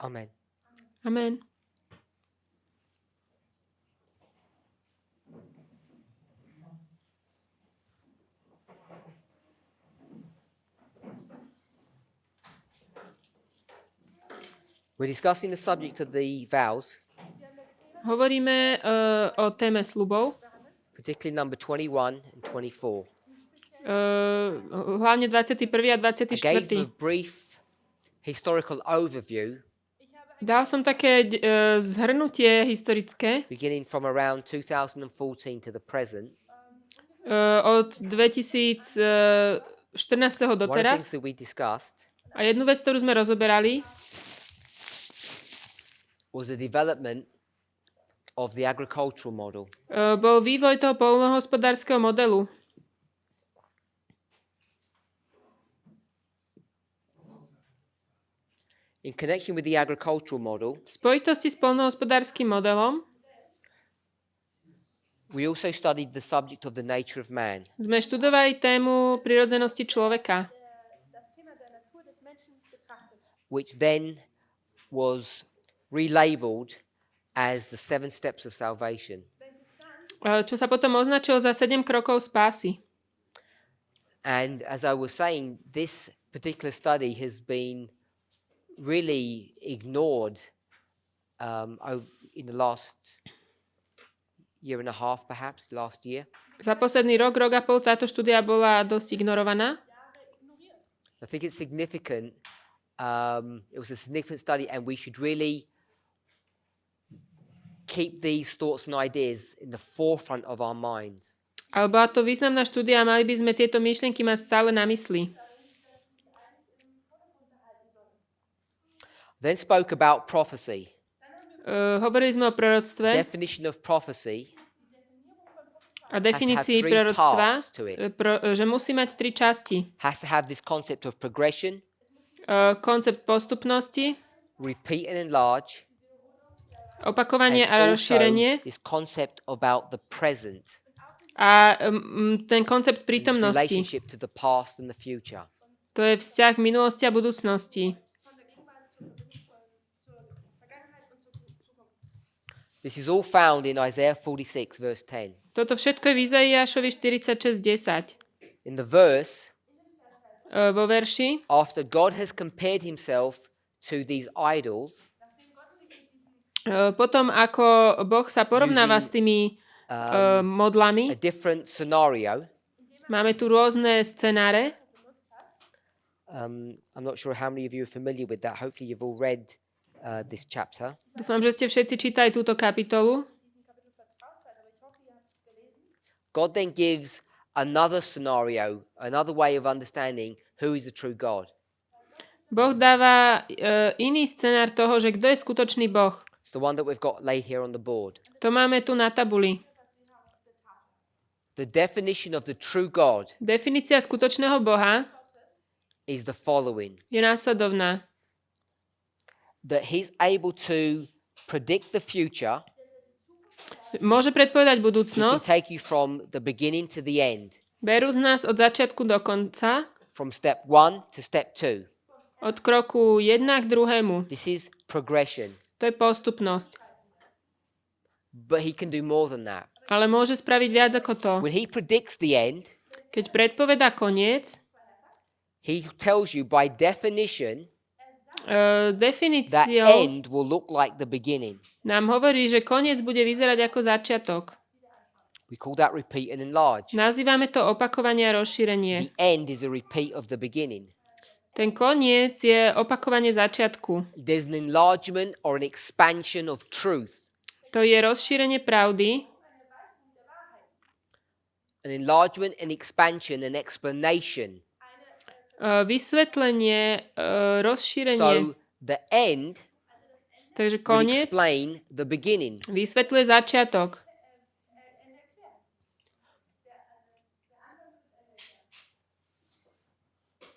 Amen. Amen. We're discussing the subject of the vows, Hovoríme o téme sľubov, particularly number 21 and 24. Hlavne 21. a I gave 24. a brief historical overview Dal som také zhrnutie historické beginning from around 2014 to the present. Od 2014. One of the doteraz. things that we discussed A jednu vec, ktorú sme rozoberali, was the development of the agricultural model. bol vývoj toho poľnohospodárskeho modelu. In connection with the agricultural model, V spojitosti s poľnohospodárskym modelom we also studied the subject of the nature of man. sme študovali tému prirodzenosti človeka, Which then was relabeled as the 7 steps of salvation. čo sa potom označilo za 7 krokov spásy. And as I was saying, this particular study has been really ignored in the last year and a half, perhaps, last year. Za posledný rok a pol táto štúdia bola dosť ignorovaná. I think it's significant. It was a significant study, and we should really keep these thoughts and ideas in the forefront of our minds. Ale bola to významná štúdia a mali by sme tieto myšlienky mať stále na mysli. Then spoke about prophecy. Hovorili sme o proroctve Definition of prophecy a definícii three proroctva, parts to it. že musí mať 3 časti. has to have this concept of progression, Koncept postupnosti, repeat and enlarge, opakovanie and a also rozšírenie this concept about the present, a ten koncept and its prítomnosti. relationship to the past and the future. To je vzťah minulosti a budúcnosti. This is all found in Isaiah 46, verse 10. Toto všetko je v Izaiášovi 46:10. In the verse, Vo verši, after God has compared himself to these idols, potom ako Boh sa porovnáva s tými modlami, a different scenario. máme tu rôzne scenáre. I'm not sure how many of you are familiar with that. Hopefully you've all read this chapter. Dúfam, že ste všetci čítali túto kapitolu. God then gives another scenario, another way of understanding who is the true God. Boh dáva iný scenár toho, že kto je skutočný Boh. It's the one that we've got laid here on the board. To máme tu na tabuli. The definition of the true God Definícia skutočného Boha is the following: je následovná. that he's able to predict the future. Môže predpovedať He can budúcnosť, take you from the beginning to the end, berú z nás od začiatku do konca, from step 1 to step 2. od kroku 1 k druhému. This is progression. To je postupnosť. But he can do more than that. Ale môže spraviť viac ako to. When he predicts the end, Keď predpovedá koniec, he tells you by definition that definíciou end will look like the beginning. nám hovorí, že koniec bude vyzerať ako začiatok. We call that repeat and enlarge. Nazývame to opakovanie a rozšírenie. The end is a repeat of the beginning. Ten koniec je opakovanie začiatku. There's an enlargement or an expansion of truth. To je rozšírenie pravdy, An enlargement, an expansion, an explanation. vysvetlenie, rozšírenie. So the end Takže will koniec explain the beginning. vysvetľuje začiatok.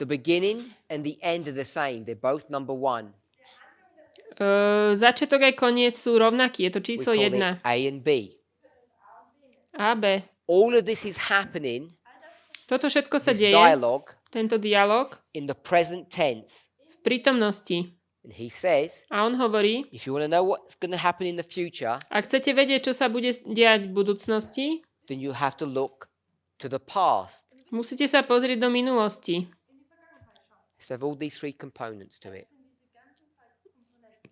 The beginning and the end are the same. They're both number 1. Začiatok aj koniec sú rovnakí. Je to We číslo call it 1. A and B. A, B. All of this is happening, Toto všetko sa this deje, dialogue, tento dialog, in the present tense. v prítomnosti. And he says, A on hovorí, if you want to know what's going to happen in the future, ak chcete vedieť, čo sa bude diať v budúcnosti, then you have to look to the past. musíte sa pozrieť do minulosti. So there have all these three components to it.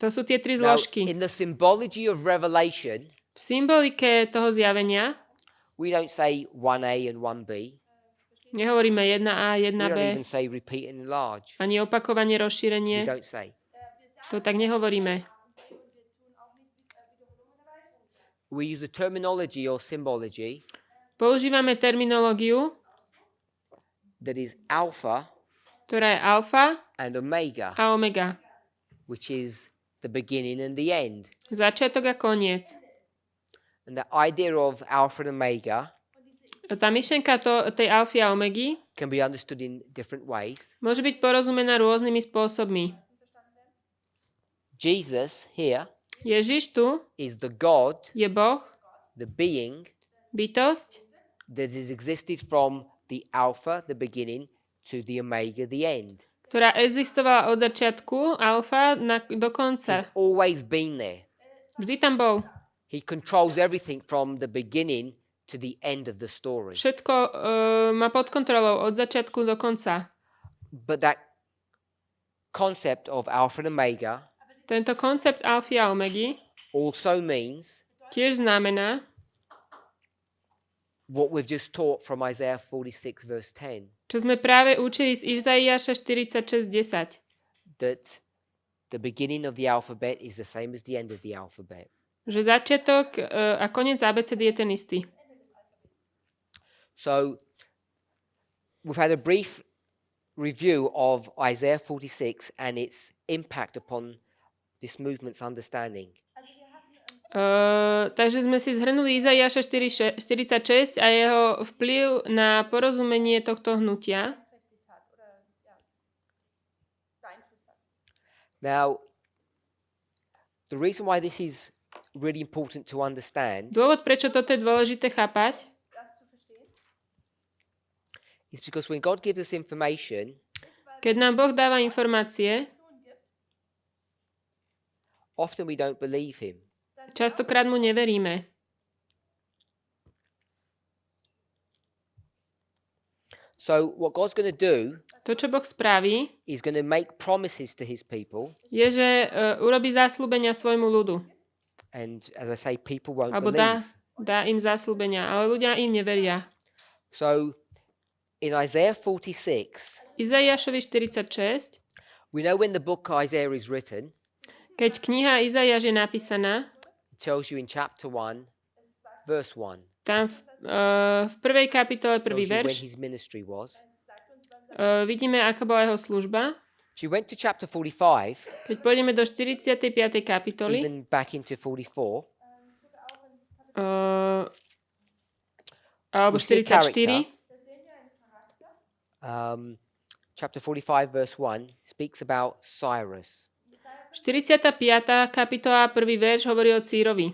To sú tie tri Now, zložky. in the symbology of Revelation, V symbolike toho zjavenia we don't say 1A and 1B. nehovoríme 1A, We 1B, don't even say repeat and enlarge. ani opakovanie, We rozšírenie. don't say. To tak nehovoríme. We use the terminology or symbology Používame terminológiu, that is alpha ktorá je alfa and omega, a omega. which is the beginning and the end. Začiatok a koniec. And the idea of alpha and omega Tá myšlenka tej alfy a omegy can be understood in different ways. môže byť porozumená rôznymi spôsobmi. Jesus here Ježiš tu is the God, je Boh, the being bytosť, that has existed from the alpha, the beginning, to the omega, the end. ktorá existovala od začiatku, alfa, do konca. He's always been there. Vždy tam bol. He controls everything from the beginning to the end of the story. Všetko má pod kontrolou od začiatku do konca. But that concept of alpha and omega Tento koncept alfy a omegy also means tiež znamená, what we've just taught from Isaiah 46 verse 10, čo sme práve učili z Izaiáša 46:10, that the beginning of the alphabet is the same as the end of the alphabet. že začiatok a koniec abecedy je ten istý. So we've had a brief review of Isaiah 46 and its impact upon this movement's understanding. Takže sme si zhrnuli Izaiáša 46 a jeho vplyv na porozumenie tohto hnutia. Now, the reason why this is really important to understand Dôvod, prečo toto je dôležité chápať, is because when God gives us information, keď nám Boh dáva informácie, often we don't believe him. častokrát mu neveríme. So what God's going to do To, čo Boh spraví, is going to make promises to his people, je, že urobí zasľúbenia svojmu ľudu. and as I say, people won't Alebo believe. dá im zasľúbenia, ale ľudia im neveria. So in Isaiah 46, Izaiášovi 46, we know when the book Isaiah is written, keď kniha Izaiáš je napísaná, it tells you in chapter 1, verse 1, tam v prvej kapitole, tells prvý you when verš, his ministry was. vidíme, aká bola jeho služba. If you went to chapter 45, Keď pôjdeme do 45. kapitoly, even back into 44, alebo we see a 44, chapter 45, verse 1, speaks about Cyrus. 45. kapitola, prvý verš hovorí o Cýrovi.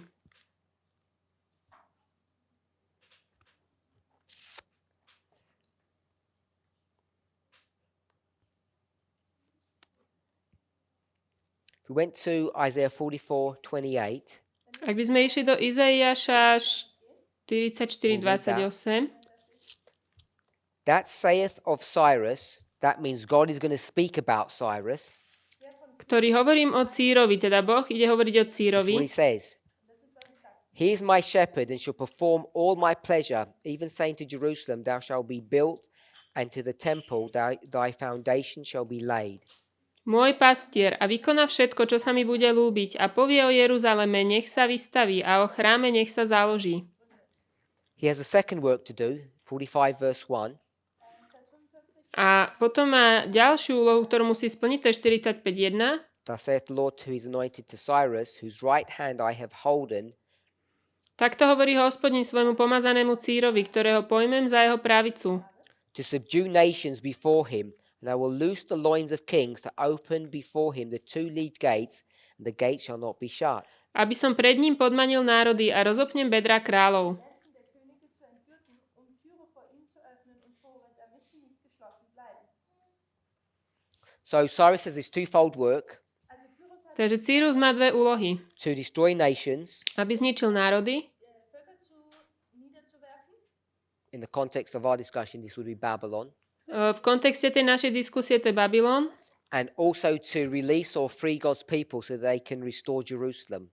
If we went to Isaiah 44:28, Ak by sme išli do Izaiáša 44:28, that saith of Cyrus, that means God is going to speak about Cyrus. ktorý hovorím o Cýrovi, teda Boh ide hovoriť o That's Cýrovi. what he says. He is my shepherd and shall perform all my pleasure, even saying to Jerusalem, thou shalt be built, and to the temple thy foundation shall be laid. Môj pastier a vykoná všetko, čo sa mi bude ľúbiť a povie o Jeruzaleme, nech sa vystaví a o chráme nech sa založí. He has a second work to do, 45 verse 1. A potom má ďalšiu úlohu, ktorú musí splniť, to je 45.1. Thus saith the Lord to his anointed, to Cyrus, whose right hand I have holden, Takto hovorí Hospodin svojmu pomazanému Cýrovi, ktorého pojmem za jeho pravicu. to subdue nations before him, and I will loose the loins of kings, to open before him the two lead gates, and the gates shall not be shut. Aby som pred ním podmanil národy a rozopnem bedra kráľov. So Cyrus has this twofold work. Takže Cýrus má dve úlohy. to destroy nations Aby zničil národy. in the context of our discussion, this would be Babylon, V kontexte tej našej diskusie to je Babylon. and also to release or free God's people so they can restore Jerusalem.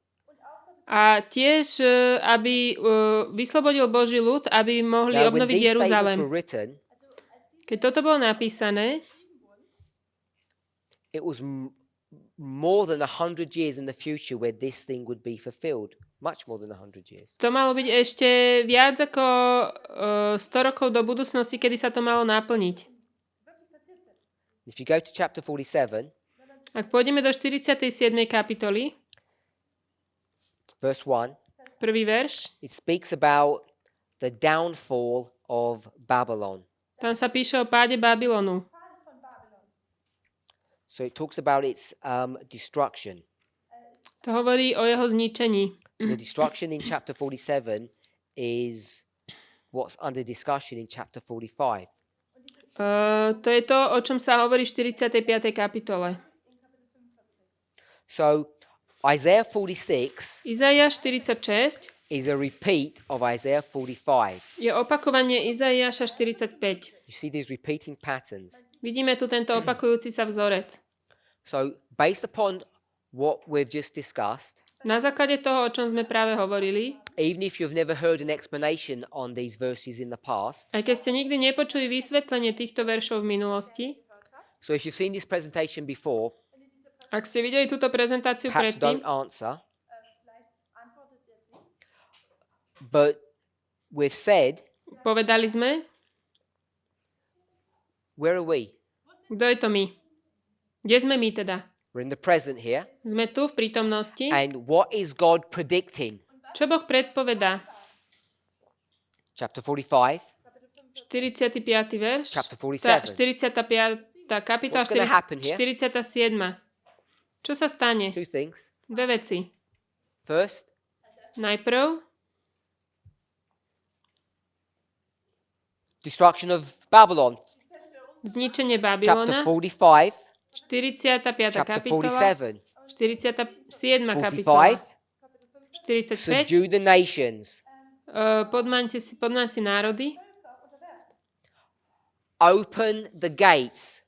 A tiež, aby vyslobodil Boží ľud, aby mohli Now, when obnoviť these statements Jeruzalém. were written, Keď toto bolo napísané, it was more than 100 years in the future where this thing would be fulfilled. Much more than 100 years. to malo byť ešte viac ako 100 rokov do budúcnosti, kedy sa to malo naplniť. If you go to chapter 47, Ak pôjdeme do 47. kapitoly, verse 1, prvý verš, it speaks about the downfall of Babylon. tam sa píše o páde Babylonu. So it talks about its destruction. To hovorí o jeho zničení. The destruction in chapter 47 is what's under discussion in chapter 45. To je to, o čom sa hovorí v 45. kapitole. So Isaiah 46 Izaiáš 46 is a repeat of Isaiah 45. je opakovanie Izaiáša 45. You see these repeating patterns. Vidíme tu tento opakujúci sa vzorec. So based upon what we've just discussed, Na základe toho, o čom sme práve hovorili, even if you've never heard an explanation on these verses in the past, aj keď ste nikdy nepočuli vysvetlenie týchto veršov v minulosti, so if you've seen this presentation before, ak ste videli túto prezentáciu perhaps predtým, don't answer. But we've said, povedali sme, where are we? kto je to my? Kde sme my teda? We're in the present here. Sme tu v prítomnosti. And what is God predicting? Čo Boh predpovedá? Chapter 45, 45. verš. chapter 47. 45. kapitola, What's gonna happen here? 47. Čo sa stane? Two things. Dve veci. First, Najprv destruction of Babylon. zničenie Chapter Babylona. 45, 45. chapter kapitola. 47, 47. kapitola. 45, 45. subdue the nations, Podmaň si národy. open the gates.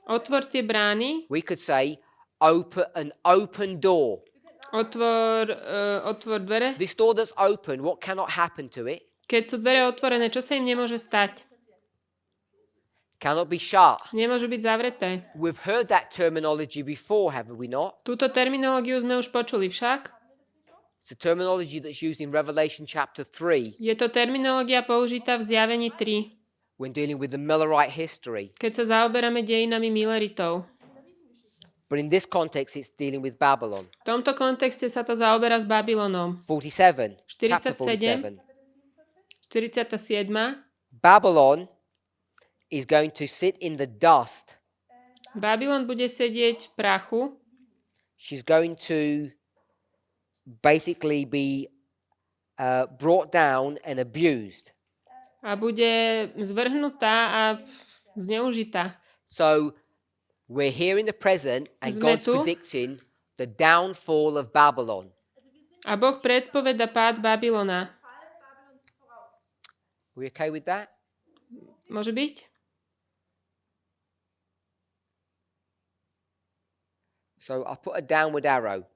Otvorte brány. We could say open an open door. Otvor dvere. This door that's open, what cannot happen to it? Keď sú dvere otvorené, čo sa im nemôže stať? Cannot be shut. Nemôžu byť zavreté. We've heard that terminology before, have we not? Túto terminológiu sme už počuli však. It's a terminology that's used in Revelation chapter 3 Je to terminológia použitá v Zjavení 3, when dealing with the Millerite history. keď sa zaoberáme dejinami Mileritov. But in this context, it's dealing with Babylon. V tomto kontexte sa to zaoberá s Babylonom. 47, chapter 47. 47. 47. Babylon is going to sit in the dust. Babylon bude sedieť v prachu. She's going to basically be brought down and abused. A bude zvrhnutá a zneužitá. So we're here in the present and Sme God's tu. predicting the downfall of Babylon. A Boh predpoveda pád Babylona. We okay with that? Môže byť? So I'll put a downward arrow.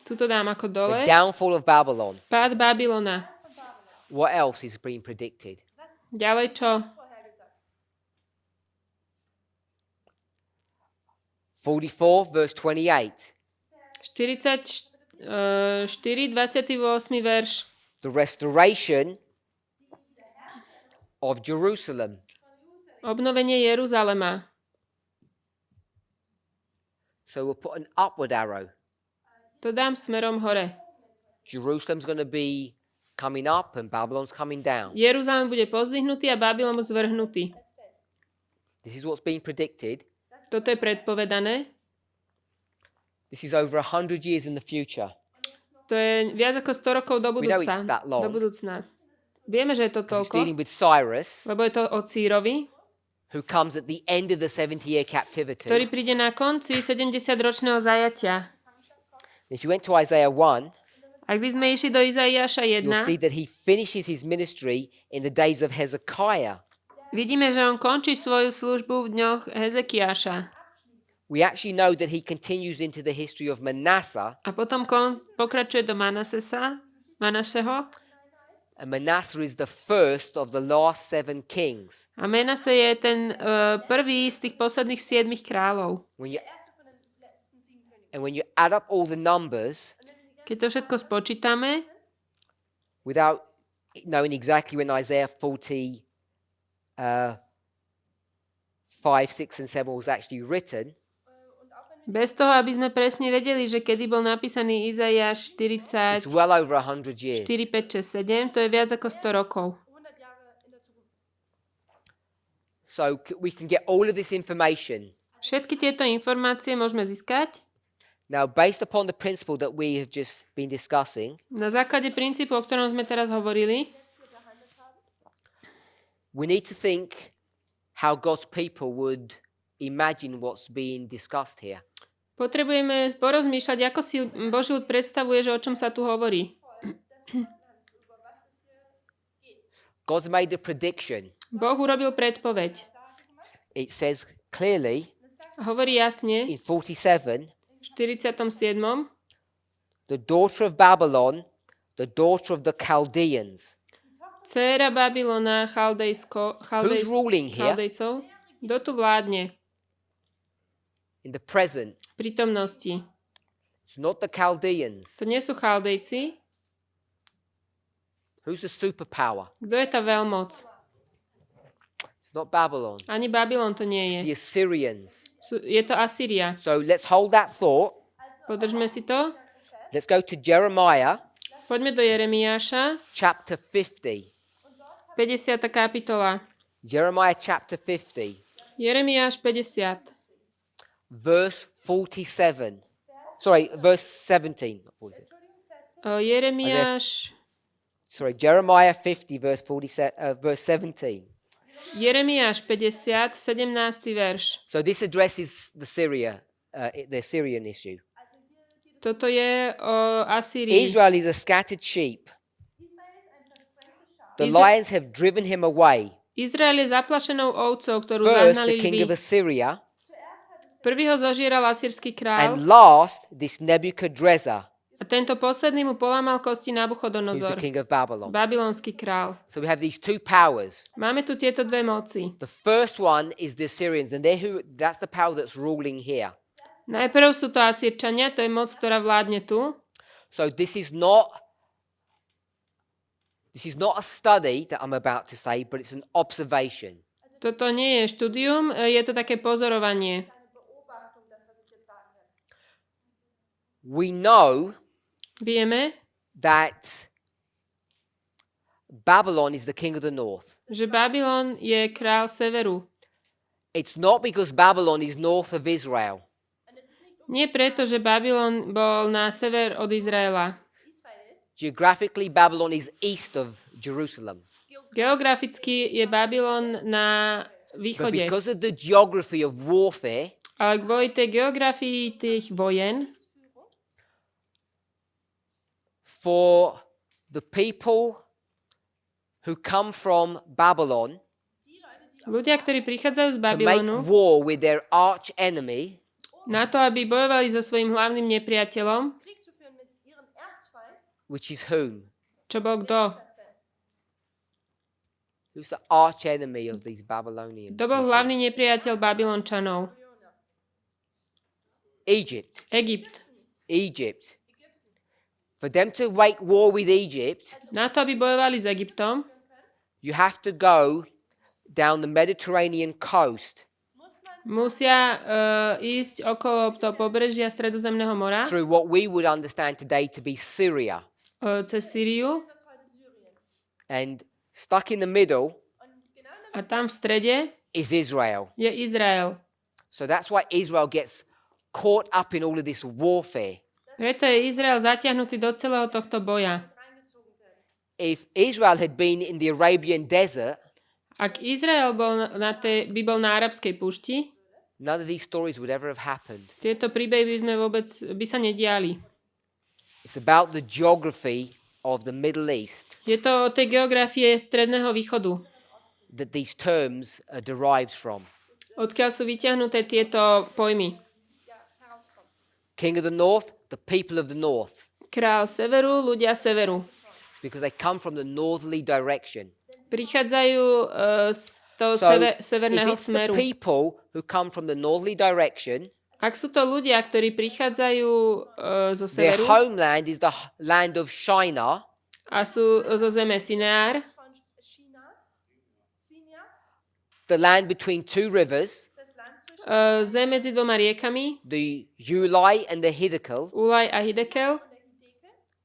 Tuto dám ako The dole. downfall of Babylon. Pád Babylona. What else is being predicted? Ďalej čo? 44, verse 28. 44, 28. verš. The restoration of Jerusalem. Obnovenie Jeruzalema. So we'll put an upward arrow. To dám smerom hore. Jerusalem's going to be coming up and Babylon's coming down. Jeruzalem bude pozdvihnutý a Babylon zvrhnutý. This is what's being predicted. Toto je predpovedané. This is over 100 years in the future. To je viac ako 100 rokov do We know budúca. it's that long. Do budúcna. Vieme, že je to It's toľko, dealing with Cyrus, lebo je to o Cýrovi, who comes at the end of the 70-year captivity. ktorý príde na konci 70-ročného zajatia. If you went to Isaiah 1, Ak by sme išli do Izaiáša 1, you'll see that he finishes his ministry in the days of Hezekiah. vidíme, že on končí svoju službu v dňoch Hezekiáša. We actually know that he continues into the history of Manasseh, A potom pokračuje do Manaseho. and Manasseh is the first of the last 7 kings. A Manase je ten prvý z tých posledných 7 kráľov. And when you add up all the numbers, Keď to všetko spočítame, without knowing exactly when Isaiah 40, 5, 6, and 7 was actually written, bez toho, aby sme presne vedeli, že kedy bol napísaný Izaiáš 40, it's well over 100 years. 4, 5, 6, 7, to je viac ako 100 rokov. So we can get all of this information. Všetky tieto informácie môžeme získať Now, based upon the principle that we have just been discussing, na základe princípu, o ktorom sme teraz hovorili. we need to think how God's people would imagine what's being discussed here. Potrebujeme porozmýšľať, ako si Boží ľud predstavuje, že o čom sa tu hovorí. God's made a prediction. Boh urobil predpoveď. It says clearly Hovorí jasne in 47, v 47. the daughter of Babylon, the daughter of the Chaldeans. Dcéra Babylona, Who's ruling here? Chaldejcov. Kto tu vládne? In the present, V prítomnosti. it's not the Chaldeans. To nie sú Chaldejci. Who's the superpower? Kto je tá veľmoc? It's not Babylon. Ani Babylon to nie It's je. the Assyrians. Je to Asýria. So let's hold that thought. Podržme si to. Let's go to Jeremiah Poďme do Jeremiáša, chapter 50. 50. kapitola. Jeremiah chapter 50, Jeremiáš 50. verse 47. Sorry, verse 17. Not 47. Jeremiáš, Jeremiah 50, verse 17. Jeremiáš 50, 17. verš. So this addresses the Syrian issue. Toto je o Asýrii. Israel is a scattered sheep. The lions have driven him away. Izrael je zaplašenou ovcou, ktorú First, zahnali the king of lvy. Assyria, Prvý ho zožieral asýrsky král and last, this Nebuchadnezzar, a tento posledný mu polámal kosti who's the Nabuchodonozor, king of Babylon. babylonský král. So we have these two powers. Máme tu tieto dve moci. The first one is the Assyrians, and that's the power that's ruling here. Najprv sú to Asýrčania, to je moc, ktorá vládne tu. So this is not a study that I'm about to say, but it's an observation. Toto nie je štúdium, je to také pozorovanie. We know Vieme, that Babylon is the king of the north. že Babylon je král severu. It's not because Babylon is north of Israel. Nie preto, že Babylon bol na sever od Izraela. Geographically, Babylon is east of Jerusalem. Geograficky je Babylon na But východe. because of the geography of warfare, Ale kvôli tej geografii tých vojen, for the people who come from Babylon ľudia, ktorí prichádzajú z to make Babylonu, war with their arch enemy, na to, aby bojovali so svojím hlavným nepriateľom, which is whom? čo bol kto? Who's the arch enemy of these Babylonians? Kto bol hlavný nepriateľ Babylončanov? Egypt. Egypt. For them to wage war with Egypt, Na to, aby bojovali s Egyptom, you have to go down the Mediterranean coast musia ísť okolo toho pobrežia Stredozemného mora, through what we would understand today to be Syria. Cez Sýriu, And stuck in the middle a tam v strede is Israel. je Izrael. So that's why Israel gets caught up in all of this warfare. Preto je Izrael zatiahnutý do celého tohto boja. If Israel had been in the Arabian desert, Ak Izrael by bol na arabskej púšti, none of these stories would ever have happened. tieto príbehy by sa nediali. It's about the geography of the Middle East Je to o tej geografie Stredného východu, that these terms are derived from. odkiaľ sú vyťahnuté tieto pojmy. King of the North, the people of the North. Král severu, ľudia severu. It's because they come from the northerly direction. Prichádzajú z toho severného if it's smeru. the people who come from the northerly direction, Ak sú to ľudia, ktorí prichádzajú zo their severu homeland is the land of Shinar, a sú zo zeme Sineár, the land between two rivers, zem medzi dvoma riekami, the Ulai and the Hiddekel. Ulaj a Hidekel,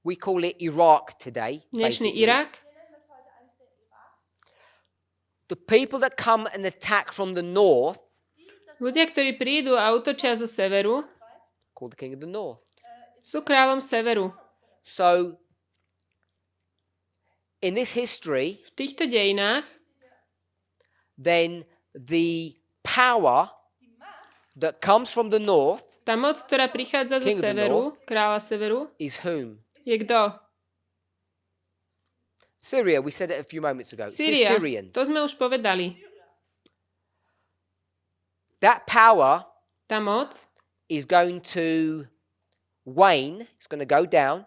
We call it Iraq today. dnešný basically. Irak. The people that come and attack from the north, Ľudia, ktorí prídu a útočia zo severu, called the king of the north. sú kráľom severu. So, in this history, V týchto dejinách then the power that comes from the north tá moc, ktorá prichádza zo King of the severu, north. kráľa severu, is whom? je kto? Syria, we said it a few moments ago. It's the Syria. Syrians. To sme už povedali. That power Tá moc is going to wane, it's going to go down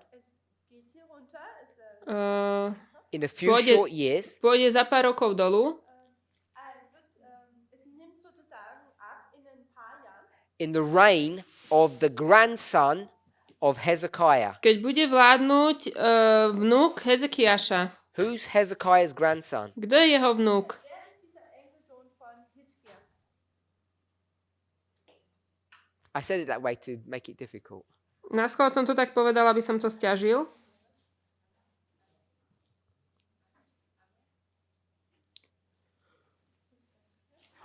in a few Pôjde- short years. pôjde za pár rokov dolu In the reign of the grandson of Hezekiah. keď bude vládnuť vnúk Hezekiáša. Who's Hezekiah's grandson? Kto je jeho vnúk? I said it that way to make it difficult. Naschvál som to tak povedala, aby som to sťažil.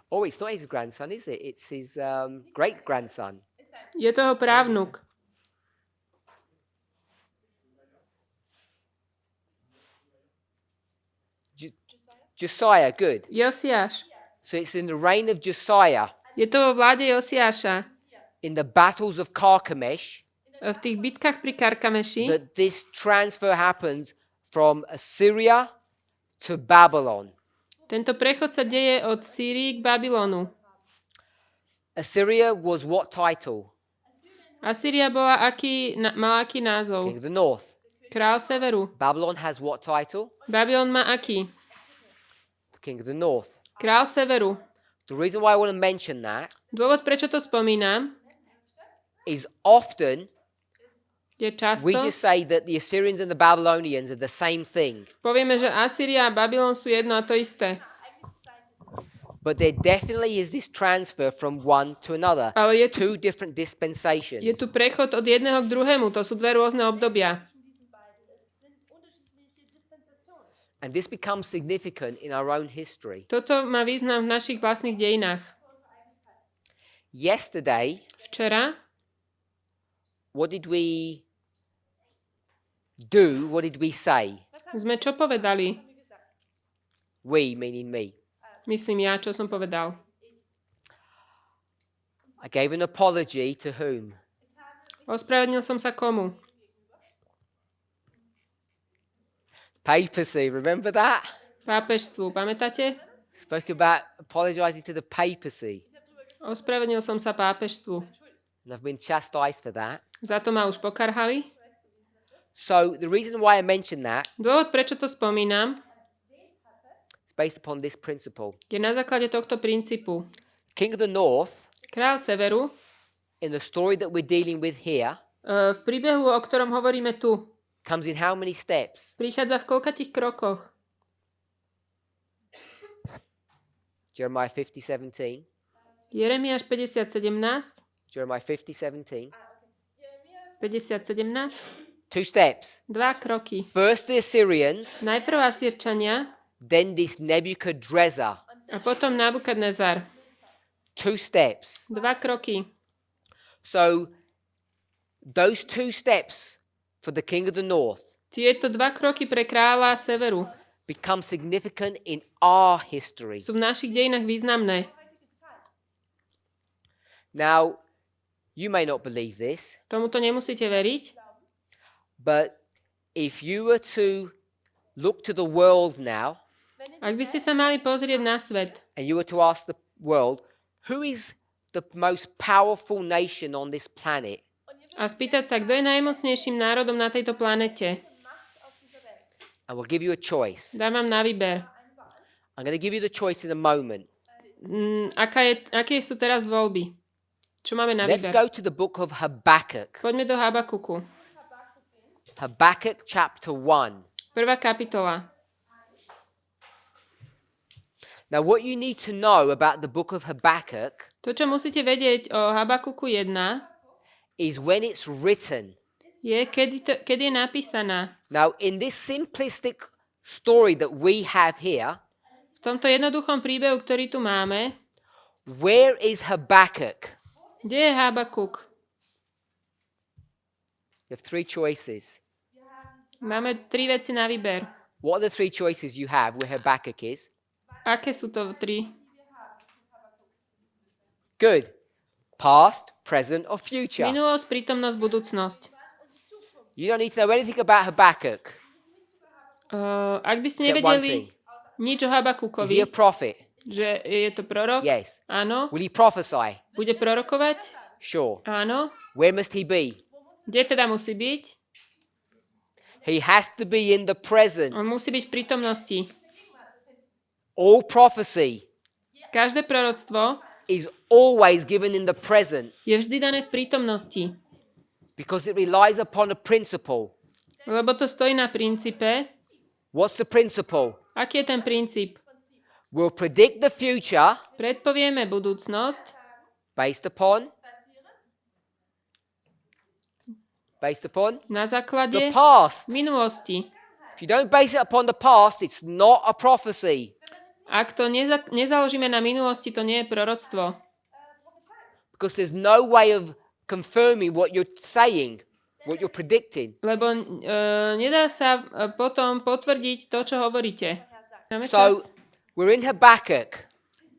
Oh, it's not his grandson, is it? It's his great-grandson. Je to jeho právnuk. Josiah, good. Josiáš. So it's in the reign of Josiah, Je to vo vláde Josiáša. in the battles of Carchemish, V tých bitkách pri Karkameši, that this transfer happens from Assyria to Babylon. tento prechod sa deje od Sýrii k Babylonu. Assyria was what title? Asýria mala aký názov? King of the North. Král severu. Babylon has what title? Babylon má aký? The King of the North. Král severu. The reason why I want to mention that Dôvod, prečo to spomínam, is often je často, we just say that the Assyrians and the Babylonians are the same thing. povieme, že Asýria a Babylon sú jedno a to isté. But there definitely is this transfer from one to another. Ale je tu, Two different dispensations. je tu prechod od jedného k druhému. To sú dve rôzne obdobia. And this becomes significant in our own history. Toto má význam v našich vlastných dejinách. Yesterday, Včera what did we do? What did we say? sme čo povedali? We, meaning me. Myslím ja, čo som povedal. I gave an apology to whom? Ospravedlnil som sa komu? Papacy, remember that? Pápežstvu, pamätáte? Spoke about apologizing to the papacy. Ospravedlnil som sa pápežstvu. And I've been chastised for that. Za to ma už pokarhali. So the reason why I mention that Dôvod, prečo to spomínam, is based upon this principle. je na základe tohto princípu. King of the North, Král severu, in the story that we're dealing with here, v príbehu, o ktorom hovoríme tu, comes in how many steps? prichádza v koľkatých krokoch? Jeremiah 50:17. Jeremiáš 50:17. Jeremiah 50:17. 50:17. Two steps. 2 kroky. First the Assyrians, Najprv Asýrčania then this Nebuchadnezzar. a potom Nabukadnezar. 2 steps. 2 kroky. So those 2 steps for the king of the north Tieto 2 kroky pre kráľa severu become significant in our history. Sú v našich dejinách významné. Now, you may not believe this, Tomuto nemusíte veriť, but if you were to look to the world now, ak by ste sa mali pozrieť na svet and you were to ask the world, who is the most powerful nation on this planet? a spýtať sa, kto je najmocnejším národom na tejto planete, I will give you a choice. dám vám na výber. I'm going to give you the choice in a moment. Aké sú teraz voľby? Čo máme na Let's výber? go to the book of Habakkuk. Poďme do Habakuku. Habakkuk chapter 1. Prvá kapitola. Now, what you need to know about the book of Habakkuk To, čo musíte vedieť o Habakuku 1, is when it's written. je, kedy je napísaná. Now, in this simplistic story that we have here, V tomto jednoduchom príbehu, ktorý tu máme, where is Habakkuk? kde je Habakuk? You have three choices. Máme 3 veci na výber. What are the three choices you have where Habakkuk is? Aké sú to 3? Good. Past, present, or future. Minulosť, prítomnosť, budúcnosť. You don't need to know anything about Habakkuk. Ak by ste Except one nevedeli thing. nič o Is he Habakukovi, a prophet? že je to prorok, Yes. áno, Will he prophesy? bude prorokovať, Sure. áno. Where must he be? Kde teda musí byť? He has to be in the present. On musí byť v prítomnosti. All prophecy Každé proroctvo is always given in the present je vždy dané v prítomnosti, because it relies upon a principle. lebo to stojí na princípe. What's the principle? Aký je ten princíp? We'll predict the future Predpovieme budúcnosť based upon na the základe past. minulosti. If you don't base it upon the past, it's not a prophecy Ak to nezaložíme na minulosti, to nie je proroctvo. because there's no way of confirming what you're saying, what you're predicting. Lebo nedá sa potom potvrdiť to, čo hovoríte. Máme So čas? we're in Habakkuk,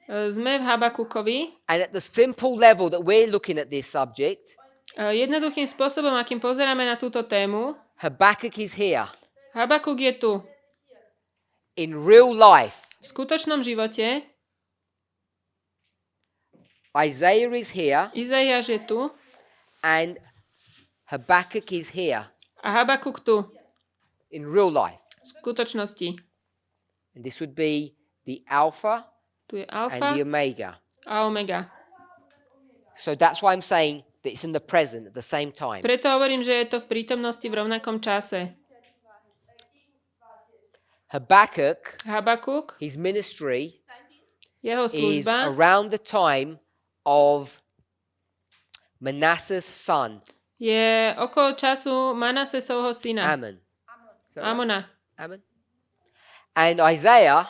Sme v Habakukovi. and at the simple level that we're looking at this subject, Jednoduchým spôsobom, akým pozeráme na túto tému, Habakkuk is here Habakuk je tu. in real life. V skutočnom živote Isaiah is here Izaiáš je tu and Habakkuk is here a Habakuk tu. in real life. V skutočnosti. And this would be the Alpha Tu je and alfa the Omega. a omega. So that's why I'm saying that it's in the present at the same time. Preto hovorím, že je to v prítomnosti v rovnakom čase. Habakuk, his ministry jeho is služba around the time of Manasseh's son, je okolo času Manasesovho syna, Ammon. Is that right? Amona. Ammon. And Isaiah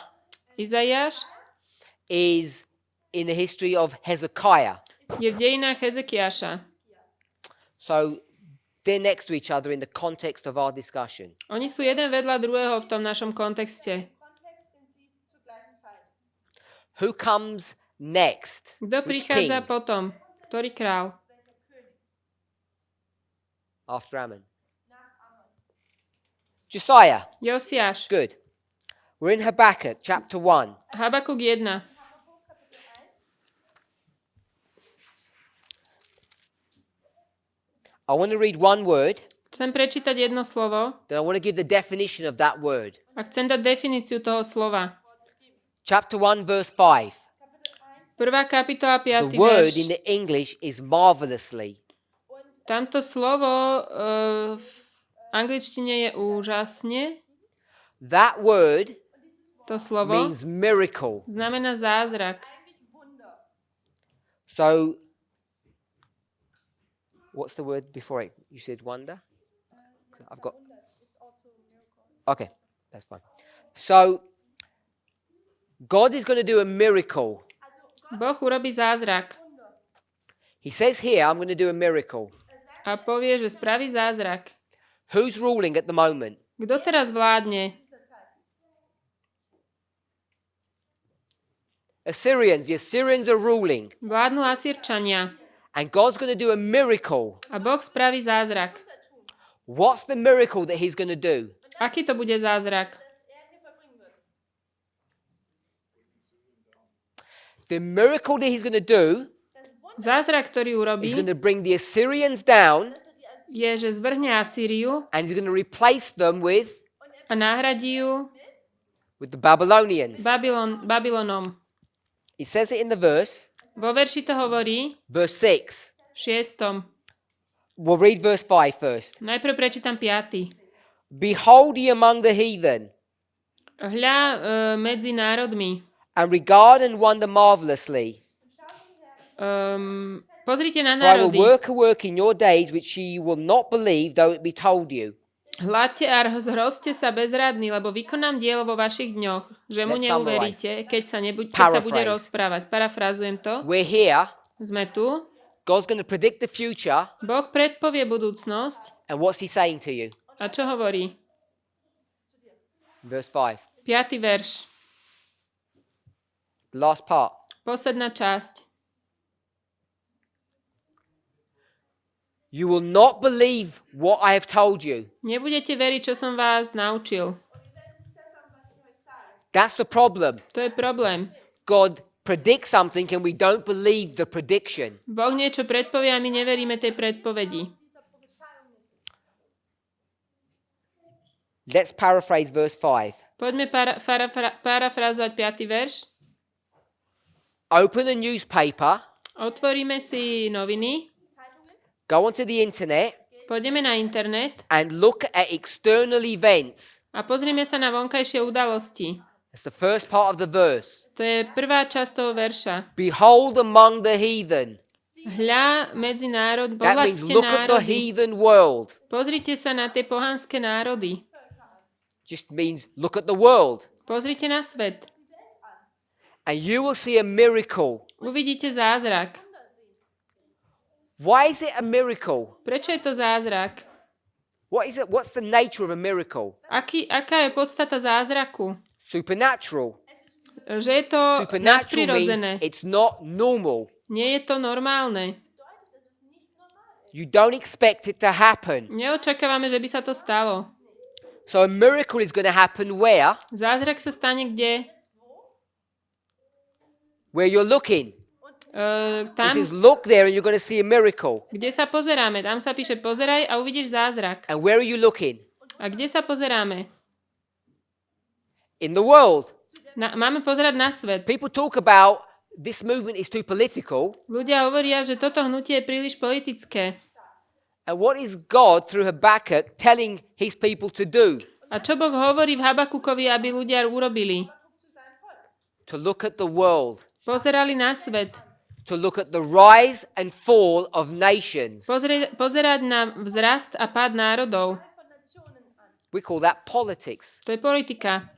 Izaiáš is in the history of Hezekiah. je v dejinách Hezekiáša. So they're next to each other in the context of our discussion. Oni sú jeden vedľa druhého v tom našom kontexte. Who comes next? Kto Which prichádza king potom? Ktorý král? after Ammon? Josiah. Josiáš. Good. We're in Habakkuk, chapter 1. Habakuk 1. I want to read one word, Chcem prečítať jedno slovo then I want to give the definition of that word. a chcem dať definíciu toho slova. Chapter 1, verse 5. Prvá kapitola, 5. The word verš. in the English is marvelously. Tamto slovo v angličtine je úžasne. That word To slovo means miracle. znamená zázrak. So, what's the word before it? You said wonder? I've got. Okay, that's fine. So, God is going to do a miracle. Boh urobí zázrak He says here, I'm going to do a miracle. a povie, že spraví zázrak. Who's ruling at the moment? Kto teraz vládne? Assyrians. The Assyrians are ruling. Vládnu Asýrčania. And God's going to do a miracle. A Boh spraví zázrak. What's the miracle that he's going to do? Aký to bude zázrak? The miracle that he's going to do Zázrak, ktorý urobí, is going to bring the Assyrians down je, že zvrhne Asýriu and he's going to replace them with a nahradí ju the Babylonians. Babylonom. It says it in the verse, Vo verši to hovorí verse 6. v 6. We'll read verse 5 first. Najprv prečítam 5. Behold ye among the heathen, Hľa medzi národmi. and regard and wonder marvelously. Pozrite na For I will národy. work a work in your days which ye will not believe, though it be told you. Hľadte a zhrozte sa bezradní, lebo vykonám dielo vo vašich dňoch, že mu Let's neuveríte, keď sa bude rozprávať. Parafrázujem to. We're here. Sme tu. God's going to predict the future. Boh predpovie budúcnosť. And what's he saying to you? A čo hovorí? Verse 5. 5. verš. The last part. Posledná časť. You will not believe what I have told you. Nebudete veriť, čo som vás naučil. That's the problem. To je problém. God predicts something and we don't believe the prediction. Boh niečo predpovie a my neveríme tej predpovedi. Let's paraphrase verse 5. Poďme parafrázovať 5. verš. Open a newspaper, Otvoríme si noviny, go onto the internet pôjdeme na internet and look at external events. a pozrieme sa na vonkajšie udalosti. That's the first part of the verse. To je prvá časť toho verša. Behold among the heathen. Hľa medzi národ, That means pohľadte look at the národy. heathen world. Pozrite sa na tie pohanské národy. Just means look at the world. Pozrite na svet. And you will see a miracle. Uvidíte zázrak. Why is it a miracle? Prečo je to zázrak? What is it? What's the nature of a miracle? Aká je podstata zázraku? Supernatural. Že je to Supernatural nadprirodzené. means it's not normal. Nie je to normálne. You don't expect it to happen. Neočakávame, že by sa to stalo. So a miracle is going to happen where? Zázrak sa stane kde? Where you're looking. Tam, It says look there and you're going to see a miracle. kde sa pozeráme. Tam sa píše pozeraj a uvidíš zázrak. And where are you looking? A kde sa pozeráme? In the world. Máme pozerať na svet. People talk about this movement is too political. Ľudia hovoria, že toto hnutie je príliš politické. And what is God through Habakkuk telling his people to do? A čo Boh hovorí v Habakukovi, aby ľudia urobili? To look at the world. Pozerali na svet. To look at the rise and fall of nations. Pozerať na vzrast a pád národov. We call that politics. To je politika.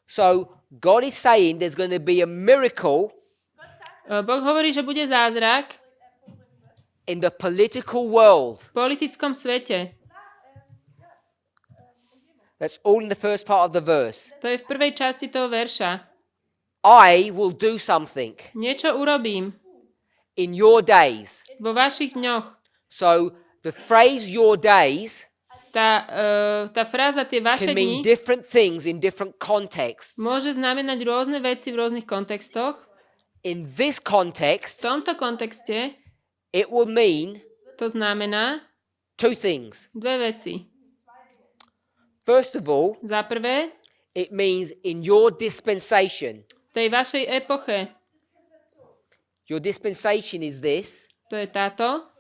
So God is saying there's going to be a miracle Boh hovorí, že bude zázrak in the political world. v politickom svete. That's all in the first part of the verse. To je v prvej časti toho verša. I will do something Niečo urobím in your days. vo vašich dňoch. So the phrase your days Tá fráza tie vaše can mean dni different things in different contexts. môže znamenať rôzne veci v rôznych kontextoch. In this V context, tomto kontexte it will mean to znamená two things. dve veci. First of all, Za prvé, it means in your dispensation. v tej vašej epoche, Your dispensation is this. to je táto,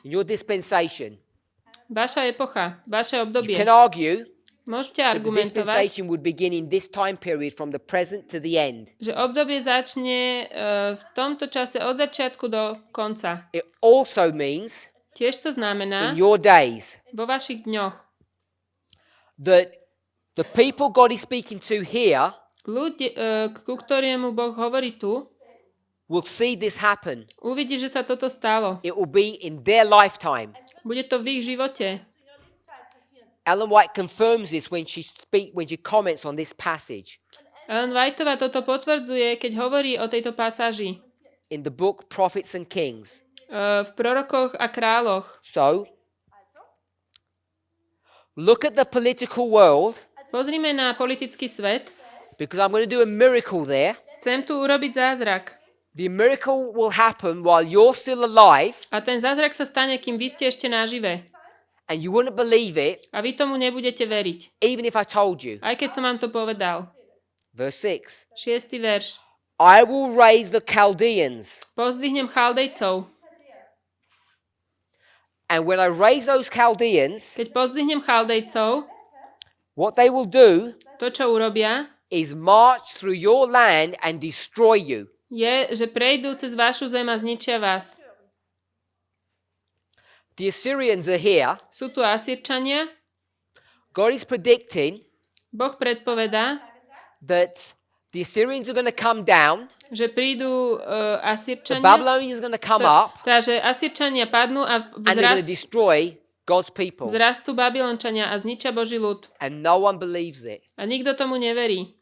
In your dispensation, vaša epocha, vaše you obdobie. can argue Môžete that the argumentovať, dispensation would begin in this time period from the present to the end. že obdobie začne v tomto čase od začiatku do konca. It also means Tiež to znamená in your days vo vašich dňoch. that the people God is speaking to here Ku ktorému Boh hovorí tu, will see this happen. uvidí, že sa toto stalo. It will be in their lifetime. Bude to v ich živote. Ellen White confirms this when she comments on this passage Ellen Whiteová toto potvrdzuje, keď hovorí o tejto pasáži in the book Prophets and Kings. v prorokoch a kráľoch. So, look at the political world, Pozrime na politický svet. because I'm going to do a miracle there. Chcem tu urobiť zázrak. The miracle will happen while you're still alive, A ten zázrak sa stane, kým vy ste ešte nažive. and you wouldn't believe it, A vy tomu nebudete veriť. even if I told you. Aj keď som vám to povedal. Verse 6. 6. verš. I will raise the Chaldeans, Pozdvihnem Chaldejcov. and when I raise those Chaldeans, Keď pozdvihnem Chaldejcov, what they will do to, čo urobia, is march through your land and destroy you. je, že prejdú cez vašu zem a zničia vás. The Assyrians are here. Sú tu Asýrčania. God is predicting Boh predpovedá, that the Assyrians are going to come down, že prídu the Asýrčania. Babylonians are going to come up, Teda, že Asýrčania padnú a and they're going to destroy God's people. vzrastú Babylončania a zničia Boží ľud. And no one believes it. A nikto tomu neverí.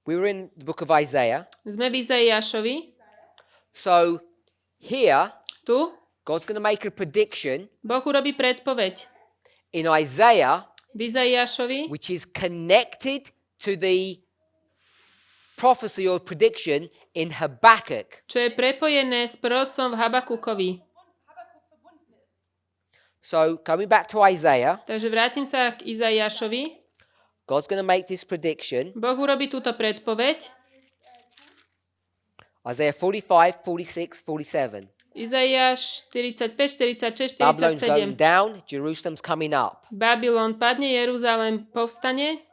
We were in the book of Isaiah. Sme v Izaiášovi. So here, Tu God's going to make a prediction Boh urobí predpoveď. in Isaiah, V Izaiášovi, which is connected to the prophecy or prediction in Habakkuk. čo je prepojené s proroctvom v Habakukovi. So coming back to Isaiah, Takže vrátim sa k Izaiášovi. God's going to make this prediction. Boh urobí túto predpoveď. Isaiah 45, 46, 47. Izaiáš 45, 46, Babylon's going 47. down, Jerusalem's coming up. Babylon padne, Jeruzalém povstane.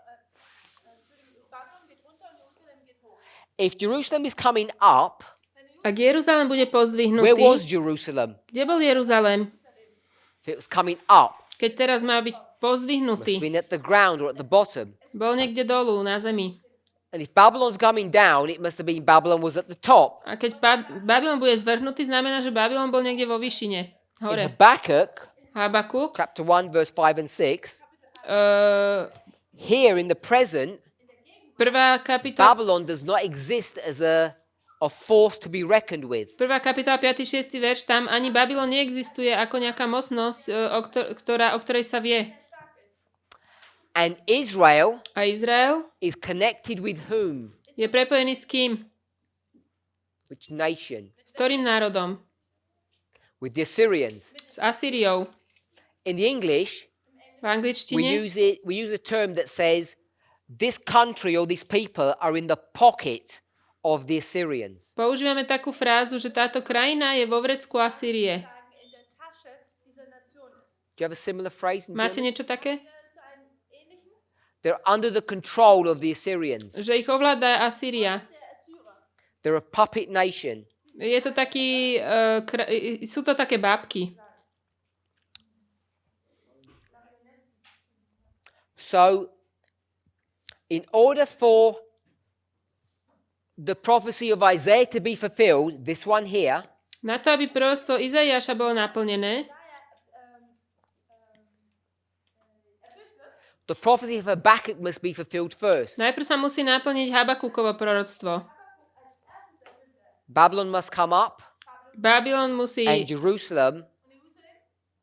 If Jerusalem is coming up, Ak Jeruzalém bude where pozdvihnutý, was Jerusalem? kde bol Jeruzalém? If it was coming up, Keď teraz má byť must pozdvihnutý, have been at the ground or at the bottom. bol niekde dolu na zemi. And if Babylon's coming down, it must have been Babylon was at the top. A keď Babylon bude zvrhnutý, znamená, že Babylon bol niekde vo výšine. In Hore. Habakkuk, Habakuk. chapter 1, verse 5 and 6, Prvá here in the present, kapitola, Babylon does not exist as a force to be reckoned with. 5. 6. verš, tam ani Babylon neexistuje ako nejaká mocnosť, o ktorej sa vie. And Israel A Izrael is connected with whom? je prepojený s kým? Which nation? S ktorým národom? With the Assyrians. S Asýriou. In the English, V we angličtine use a term that says this country or these people are in the pocket of the Assyrians. používame takú frázu, že táto krajina je vo vrecku Asýrie. Do you have a similar phrase in Máte German? niečo také? They're under the control of the Assyrians. Že ich ovláda Asýria. They're a puppet nation. Je to taký, sú to také bábky. So, in order for the prophecy of Isaiah to be fulfilled, this one here, Na to, aby proroctvo Izaiáša bolo naplnené, the prophecy of Habakkuk must be fulfilled first. najprv sa musí naplniť Habakukovo proroctvo. Babylon must come up, Babylon musí, and Jerusalem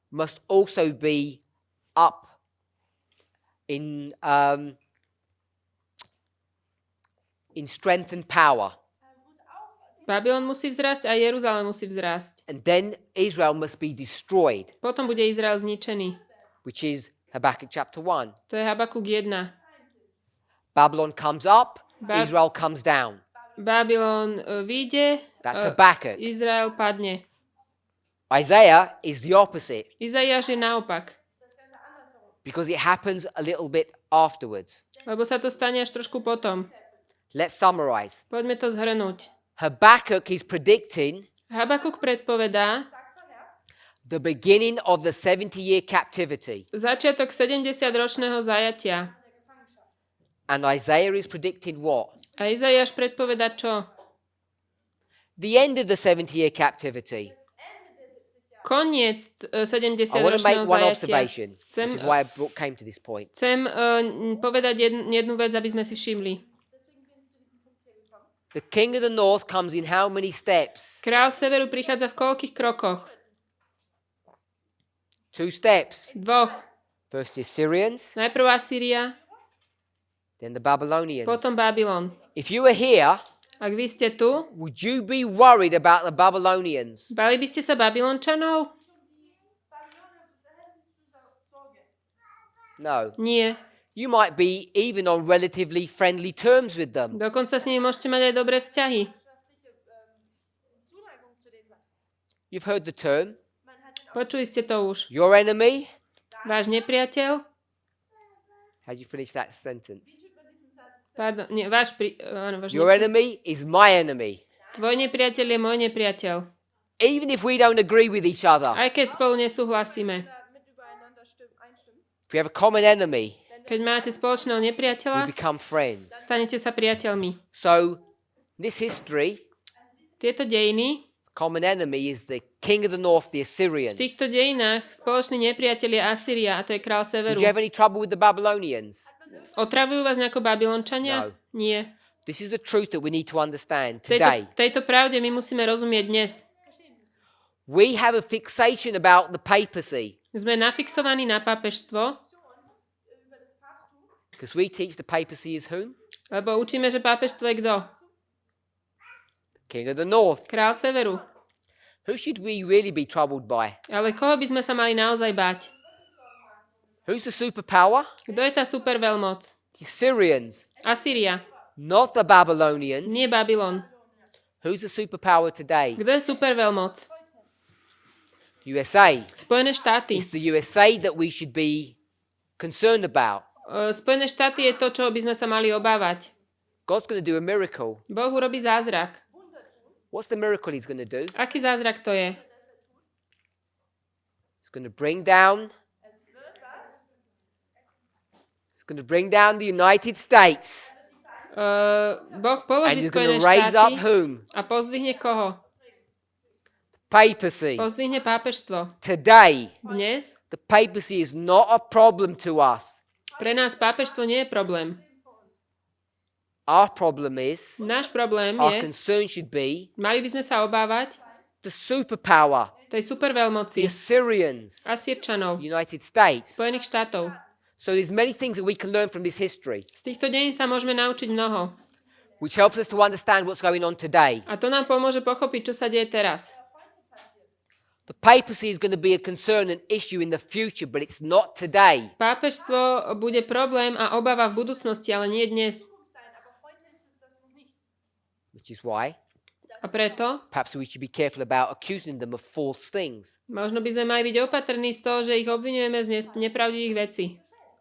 must also be up in strength and power. Babylon musí vzrásť a Jeruzalém musí vzrásť. And then Israel must be destroyed, Potom bude Izrael zničený. which is Habakkuk chapter 1. To je Habakuk 1. Babylon comes up, Ba- Israel comes down. Babylon vyjde, That's Habakkuk. Izrael padne. Isaiah is the opposite Izaiáš je naopak, because it happens a little bit afterwards. lebo sa to stane až trošku potom. Let's summarize. Poďme to zhrnúť. Habakkuk is predicting Habakuk predpovedá the beginning of the 70-year captivity. začiatok 70-ročného zajatia. And Isaiah is predicting what? A Izaiáš predpovedá čo? The end of the 70-year captivity. Koniec I want to make 70-ročného one zajatia. observation, which is why I came to this point. Chcem povedať jednu vec, aby sme si všimli. The king of the north comes in how many steps? Král severu prichádza v koľkých krokoch? 2 steps. Dvoch. First the Assyrians, Najprv Asýria, then the Babylonians. potom Babylon. If you were here, Ak vy ste tu, would you be worried about the Babylonians? bali by ste sa Babylončanov? No. Nie. You might be even on relatively friendly terms with them. Dokonca s nimi môžete mať aj dobré vzťahy. You've heard the term. Počuli ste to už. Your enemy. Váš nepriateľ, How'd you finish that sentence? pardon, nie, áno, váš Your enemy is my enemy. tvoj nepriateľ je môj nepriateľ. Even if we don't agree with each other, Aj keď spolu nesúhlasíme. if we have a common enemy, Keď máte spoločného we nepriateľa, become friends. stanete sa priateľmi. So, this history, Tieto dejiny, common enemy is the king of the north, the v Assyrians. týchto dejinách spoločný nepriateľ je Asýria a to je král Did severu. you have any trouble with the Babylonians? Otravujú vás nejako Babylončania? No. Nie. This is the truth that we need to understand Tejto, today. tejto pravde my musíme rozumieť dnes. We have a fixation about the papacy Sme nafixovaní na pápežstvo, because we teach the papacy is whom? lebo učíme, že pápežstvo je kto? King of the north. Král severu. Who should we really be troubled by? Ale koho by sme sa mali naozaj báť? Who's the superpower? Kto je tá superveľmoc? The Assyrians, Asýria, not the Babylonians. nie Babylon. Who's the superpower today? Kto je superveľmoc? USA. Spojené štáty. It's the USA that we should be concerned about. Spojené štáty je to, čo by sme sa mali obávať. God's going to do a miracle. Boh urobí zázrak. What's the miracle he's going to do? Aký zázrak to je? He's going to bring down the United States. Boh And položí he's going Spojené to raise up štáty whom? a pozdvihne koho? Papacy. Pozdvihne pápežstvo. Today, Dnes the papacy is not a problem to us. pre nás pápežstvo nie je problém. Our problem is, Náš problém our je, concern should be mali by sme sa obávať the superpower, tej the superveľmoci Assyrians, Asýrčanov, the United States. Spojených štátov. So there's many things that we can learn from this history, Z týchto dejín sa môžeme naučiť mnoho. which helps us to understand what's going on today. A to nám pomôže pochopiť, čo sa deje teraz. The papacy is going to be a concern and issue in the future, but it's not today. Pápežstvo bude problém a obava v budúcnosti, ale nie dnes. Which is why A preto perhaps we should be careful about accusing them of false things. možno by sme mali byť opatrní z toho, že ich obvinujeme z nepravdivých vecí.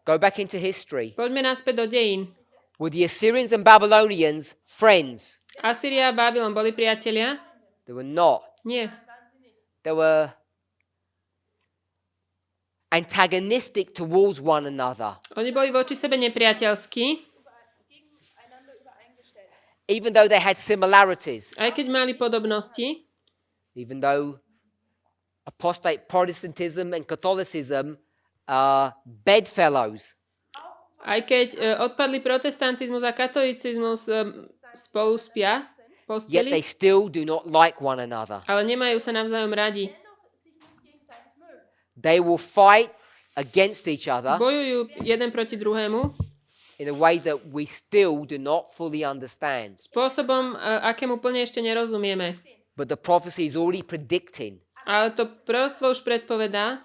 Go back into history. Poďme naspäť do dejín. Were the Assyrians and Babylonians friends? Asýria a Babylon boli priatelia? They were not. Nie. They were antagonistic towards one another. Oni boli voči sebe nepriateľskí, Even though they had similarities, aj keď mali podobnosti, even though apostate Protestantism and Catholicism are bedfellows. aj keď odpadli protestantizmus a katolicizmus spolu spia v Yet posteli, they still do not like one another. ale nemajú sa navzájom radi. They will fight against each other Bojujú jeden proti druhému in a way that we still do not fully understand. spôsobom, akému plne ešte nerozumieme. But the prophecy is already predicting. Ale to proroctvo už predpovedá.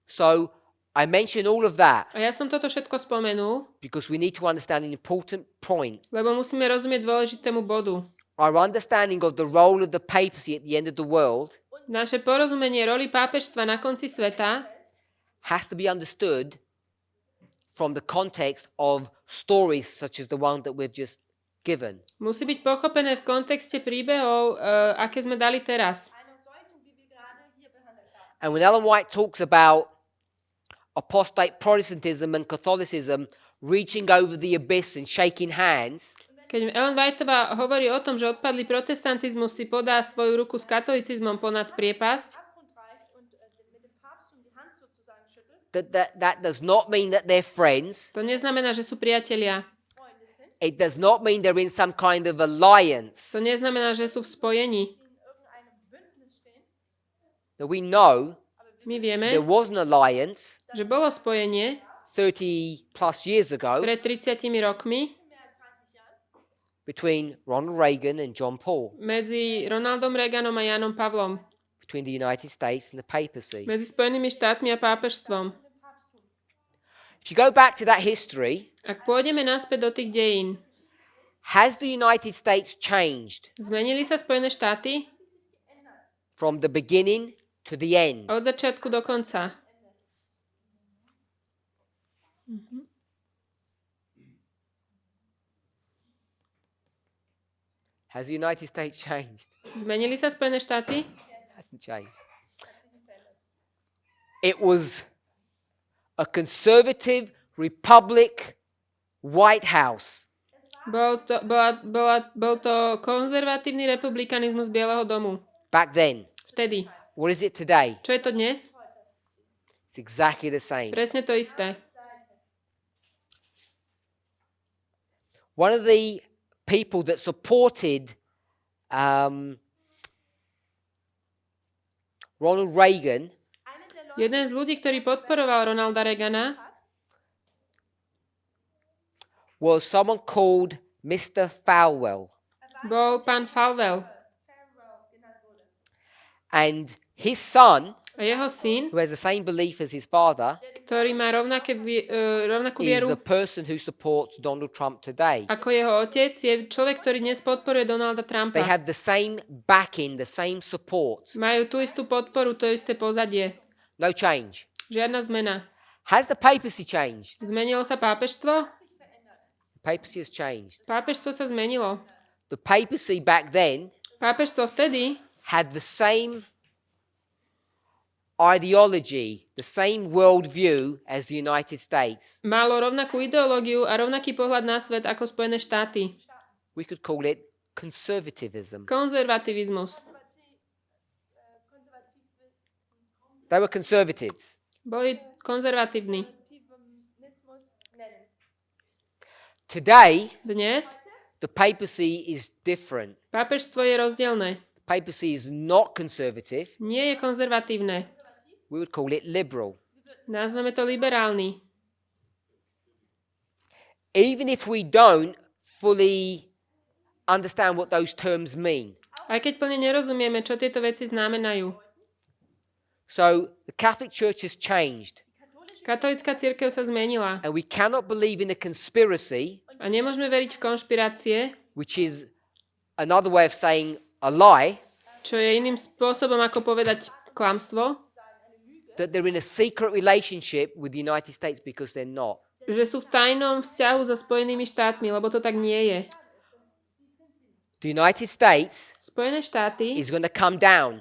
So I mention all of that A ja som toto všetko spomenul, because we need to understand an important point. lebo musíme rozumieť dôležitému bodu. Our understanding of the role of the papacy at the end of the world Naše porozumenie roli pápežstva na konci sveta has to be understood from the context of stories such as the one that we've just given. musí byť pochopené v kontexte príbehov, aké sme dali teraz. And when Ellen White talks about apostate Protestantism and Catholicism reaching over the abyss and shaking hands, Keď Ellen Whiteová hovorí o tom, že odpadlý protestantizmus si podá svoju ruku s katolicizmom ponad priepasť, that does not mean that they're friends. to neznamená, že sú priatelia. It does not mean they're in some kind of alliance. To neznamená, že sú v spojení. That we know My vieme, there was an alliance že bolo spojenie 30 plus years ago pred 30 rokmi between Ronald Reagan and John Paul, medzi Ronaldom Reaganom a Jánom Pavlom, between the United States and the papacy. medzi Spojenými štátmi a pápežstvom. If you go back to that history, Ak pôjdeme naspäť do tých dejín, has the United States changed zmenili sa Spojené štáty from the beginning to the end? od začiatku do konca. Has the United States changed? Zmenili sa Spojené štáty? Hasn't changed. It was a conservative republic White House. Bol to konzervatívny republikanizmus Bieleho domu. Back then. Vtedy. What is it today? Čo je to dnes? It's exactly the same. Presne to isté. One of the people that supported Ronald Reagan Jeden z ľudí, ktorý podporoval Ronalda Reagana, was someone called Mr. Falwell. bol pán Falwell. And his son, A jeho syn, who has the same belief as his father, ktorý má rovnakú is vieru the person who supports Donald Trump today. ako jeho otec, je človek, ktorý dnes podporuje Donalda Trumpa. They have the same backing, the same support. Majú tú istú podporu, to isté pozadie. No change. Žiadna zmena. Has the papacy changed? Zmenilo sa pápežstvo? The papacy has changed. Pápežstvo sa zmenilo. The papacy back then Pápežstvo vtedy had the same ideology, the same worldview as the United States. malo rovnakú ideológiu a rovnaký pohľad na svet ako Spojené štáty. We could call it conservatism. Konzervativizmus. They were conservatives. Boli konzervatívni. Today, Dnes the papacy is different. pápežstvo je rozdielne. The papacy is not conservative. Nie je konzervatívne. We would call it liberal. Nazveme to liberálny. Even if we don't fully understand what those terms mean. Aj keď plne nerozumieme, čo tieto veci znamenajú. So the Catholic Church has changed. Katolická cirkev sa zmenila. And we cannot believe in a conspiracy, A nemôžeme veriť v konšpirácie, which is another way of saying a lie, čo je iným spôsobom, ako povedať klamstvo, that they're in a secret relationship with the United States because they're not. že sú v tajnom vzťahu so Spojenými štátmi, lebo to tak nie je. The United States Spojené štáty is going to come down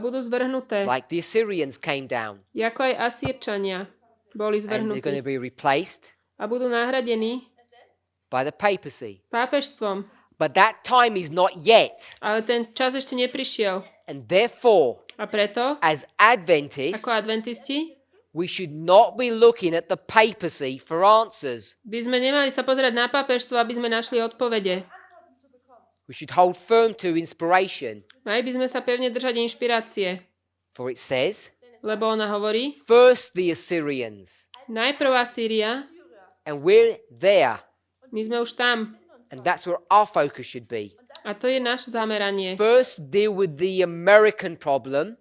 budú zvrhnuté, like the Assyrians came down. ako aj Asýrčania boli And they're going to zvrhnutí be replaced a budú nahradení by the papacy. pápežstvom. But that time is not yet. Ale ten čas ešte neprišiel. And therefore, A preto, as Adventists, ako adventisti, we should not be looking at the papacy for answers. by sme nemali sa pozerať na pápežstvo, aby sme našli odpovede. We should hold firm to inspiration. Mali by sme sa pevne držať inšpirácie, For it says, lebo ona hovorí, first the Assyrians. najprv Asýria, And we're there. my sme už tam. And that's where our focus should be. A to je naše zameranie. First, deal with the American problem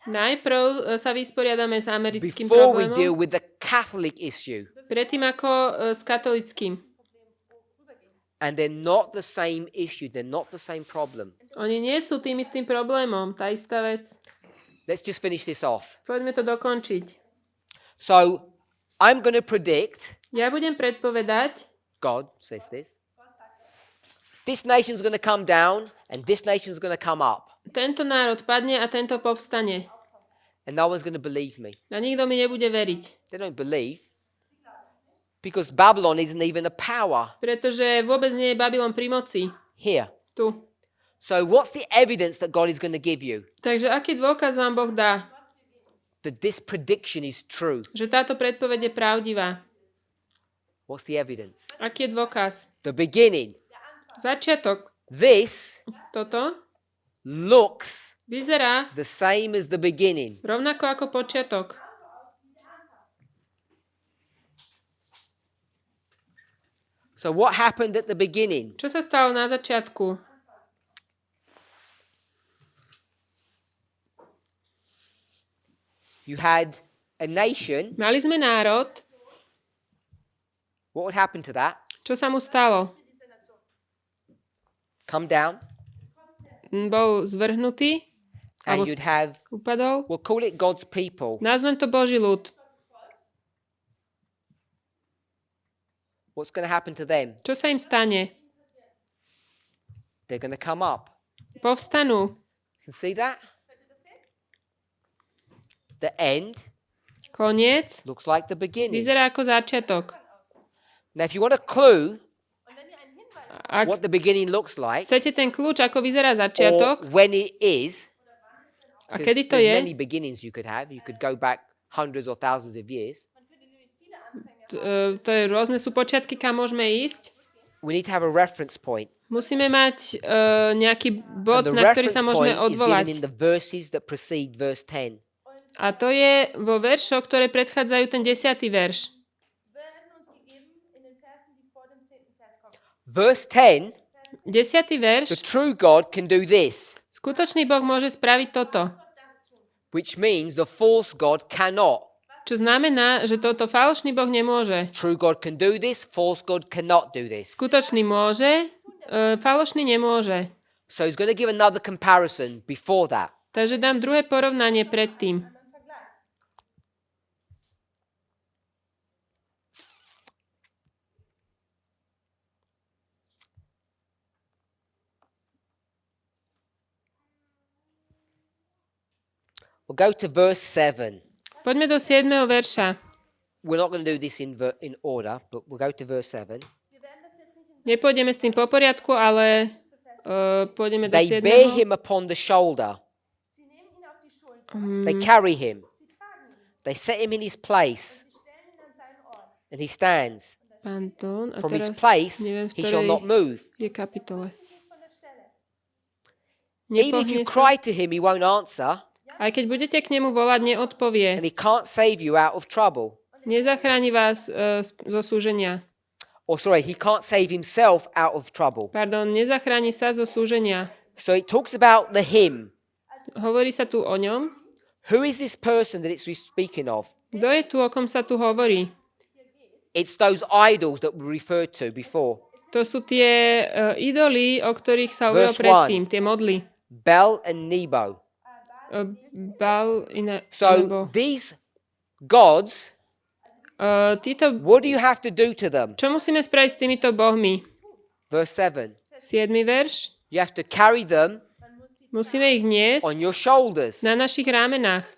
Najprv sa vysporiadame s americkým before we deal problémom, with the Catholic issue. predtým ako s katolickým. And they're not the same issue. They're not the same problem. Oni nie sú tým istým problémom, tá istá vec. Let's just finish this off. Poďme to dokončiť. So, I'm going to predict, Ja budem predpovedať, God says this, this nation's going to come down and this nation's going to come up. tento národ padne a tento povstane. And no one's going to believe me. A nikto mi nebude veriť. They don't believe. Because Babylon isn't even a power Pretože vôbec nie je Babylon pri moci. here. Tu. So what's the evidence that God is going to give you? Takže aký dôkaz vám Boh dá, That this prediction is true. že táto predpoveď je pravdivá? What's the evidence? Aký je dôkaz? The beginning. Začiatok. This Toto looks vyzerá the same as the beginning. rovnako ako počiatok. So what happened at the beginning? Čo sa stalo na začiatku? You had a nation. Mali sme národ. What would happen to that? Čo sa mu stalo? Come down. Bol zvrhnutý. And Alebo you'd have, upadol. we'll call it God's people. Nazvem to Boží ľud. What's going to happen to them? Čo sa im stane? They're going to come up. Povstanú. You can see that? The end Koniec looks like the beginning. vyzerá ako začiatok. Now, if you want a clue Ak what the beginning looks like, chcete ten kľúč, ako vyzerá or začiatok, when it is, a 'cause kedy to there's je, many beginnings you could have. You could go back hundreds or thousands of years. to je rôzne sú počiatky, kam môžeme ísť. We need to have a reference point. Musíme mať nejaký And bod, the na ktorý reference sa môžeme point is given odvolať. in the verses that precede verse 10. A to je vo veršoch, ktoré predchádzajú ten 10. verš. Verse 10, 10. verš. the true God can do this, Skutočný Boh môže spraviť toto. which means the false God cannot. Čo znamená, že toto falošný Boh nemôže. True God can do this, false God cannot do this. Skutočný môže, falošný nemôže. So he's going to give another comparison before that. Takže dám druhé porovnanie predtým. We'll go to verse 7. Poďme do 7. verša. We're not going to do this in order, but we'll go to verse 7. Nepôjdeme s tým po poriadku, ale pôjdeme do They 7. bear him upon the shoulder. They carry him. They set him in his place. And he stands. Pardon, a From his teraz place neviem, v he shall ktorej not move. je kapitole. Even if you Nepohne sa. cry to him, he won't answer. Aj keď budete k nemu volať, neodpovie. And he can't save you out of trouble. Nezachráni vás zo súženia. Or sorry, he can't save himself out of trouble. Pardon, nezachráni sa zo súženia. So it talks about the him. Hovorí sa tu o ňom. Who is this person that it's speaking of? Kto je tu, o kom sa tu hovorí? It's those idols that we referred to before. To sú tie idoly, o ktorých sa hovorilo Verse predtým, tie modly. Bel and Nebo. So these gods, títo, what do you have to do to them? čo musíme spraviť s týmito bohmi? Verse 7. 7. verš. You have to carry them Musíme ich niesť on your shoulders. na našich rámenách.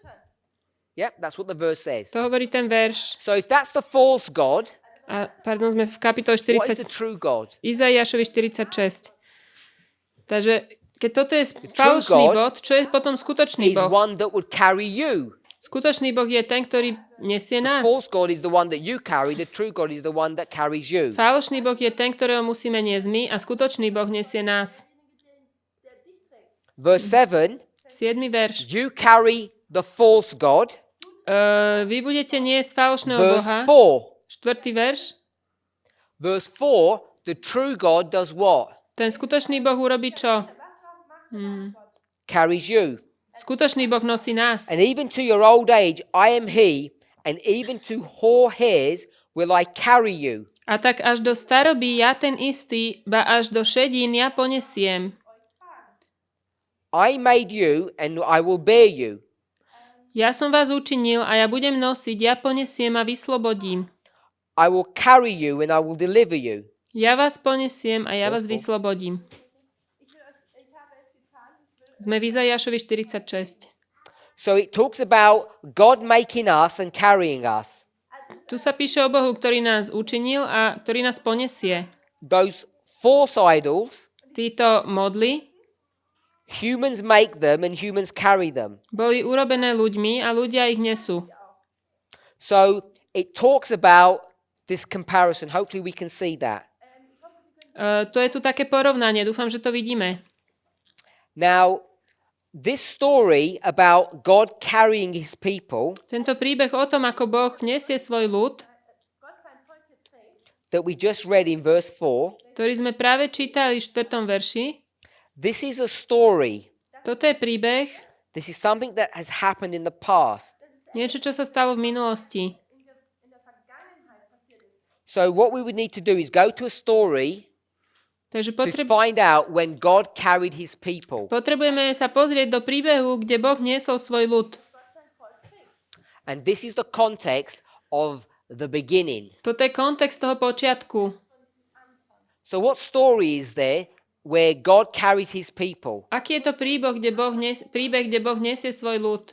Yep, that's what the verse says. To hovorí ten verš. So if that's the false God, A, pardon, sme v kapitole what is 40, the true God? Izaiášovi 46. Takže keď toto je falošný God bod, čo je potom skutočný He's Boh? one that would carry you. Skutočný Boh je ten, ktorý nesie nás. False God is the one that you carry. The true God is the one that carries you. Falošný Boh je ten, ktorého musíme niesť my a skutočný Boh nesie nás. Verse 7, 7. verš. you carry the false God. Vy budete niesť falošného Verse Boha. 4, 4. verš. verse 4, the true God does what? Ten skutočný Boh urobí čo? Carries you. Skutočný Boh nosí nás. And even to your old age, I am he, and even to hoar hairs will I carry you. A tak až do staroby ja ten istý, ba až do šedín ja ponesiem. I made you, and I will bear you. Ja som vás učinil a ja budem nosiť, ja ponesiem a vyslobodím. I will carry you, and I will deliver you. Ja vás ponesiem a ja vás vyslobodím. Sme v Izaiášovi 46. So it talks about God making us and carrying us. Tu sa píše o Bohu, ktorý nás učinil a ktorý nás ponesie. Those false idols, Títo modly humans make them and humans carry them. boli urobené ľuďmi a ľudia ich nesú. So it talks about this comparison. Hopefully we can see that. To je tu také porovnanie, dúfam, že to vidíme. Now, this story about God carrying his people Tento príbeh o tom, ako Boh nesie svoj ľud, that we just read in verse 4, ktorý sme práve čítali v 4. verši, this is a story. toto je príbeh, This is something that has happened in the past. niečo, čo sa stalo v minulosti. So what we would need to do is go to a story Takže to find out when God carried his people. potrebujeme sa pozrieť do príbehu, kde Boh niesol svoj ľud. And this is the context of the beginning. Toto je kontext toho počiatku. So what story is there where God carries his people? Aký je to príbeh, kde Boh nesie svoj ľud?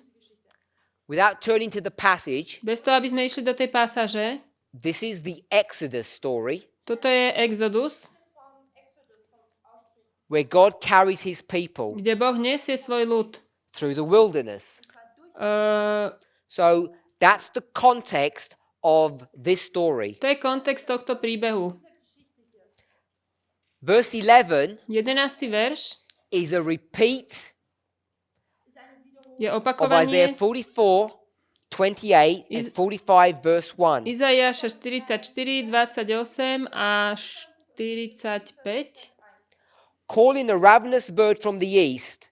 Without turning to the passage, Bez toho, aby sme išli do tej pasáže, this is the Exodus story toto je Exodus, where God carries his people kde Boh nesie svoj ľud. through the wilderness. Uh, So that's the context of this story. to je kontext tohto príbehu. Verse 11 11. verš is a repeat je of opakovanie Isaiah 44, 28 and 45 verse 1. Izaiáša 44, 28 a 45. Calling a ravenous bird from the east,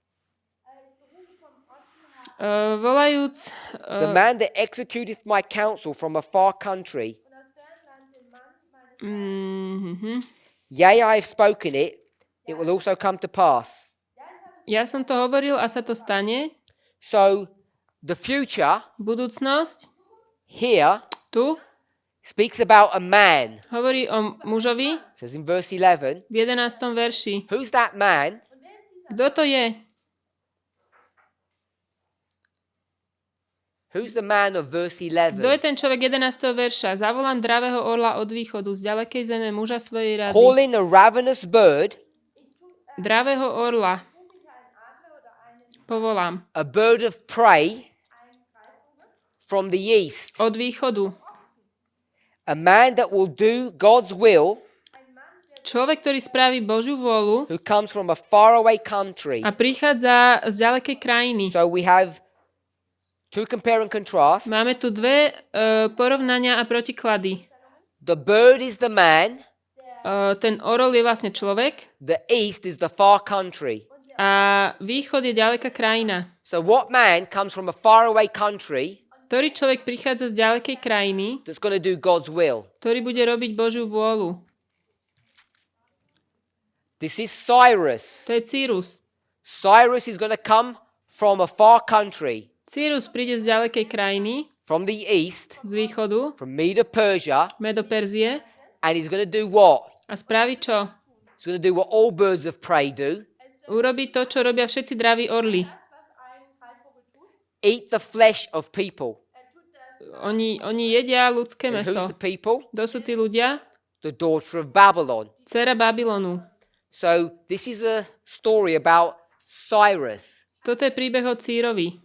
Volajúc, the man that executeth my counsel from a far country. Yea, I have spoken it, it will also come to pass. ja som to hovoril a sa to stane. So the future Budúcnosť here tu speaks about a man. hovorí o mužovi It says in verse 11, v 11. verši. who's that man? Kto to je? Who's the man of verse Kto je 11? ten človek 11. verša? Zavolám dravého orla od východu, z ďalekej zeme muža svojej rady. Calling a ravenous bird, Dravého orla povolám. a bird of prey from the east. Od východu. A man that will do God's will, Človek, ktorý spraví Božiu vôľu who comes from a faraway country. a prichádza z ďalekej krajiny. So we have two compare and contrast. Máme tu dve porovnania a protiklady. The bird is the man, Ten orol je vlastne človek the east is the far country. a východ je ďaleká krajina. So what man comes from a faraway country Ktorý človek prichádza z ďalekej krajiny, that's going to do God's will? ktorý bude robiť Božiu vôľu. This is Cyrus. To je Cýrus. Cyrus is going to come from a far country, Cýrus príde z ďalekej krajiny, from the east, z východu, from Medo Persia, Medo Perzie, and he's going to do what? a spraví čo? He's going to do what all birds of prey do. Urobí to, čo robia všetci draví orly. Eat the flesh of people. Oni jedia ľudské And who's mäso. the people? Kto sú tí ľudia? The daughter of Babylon. Dcera Babylonu. So this is a story about Cyrus. Toto je príbeh o Cýrovi.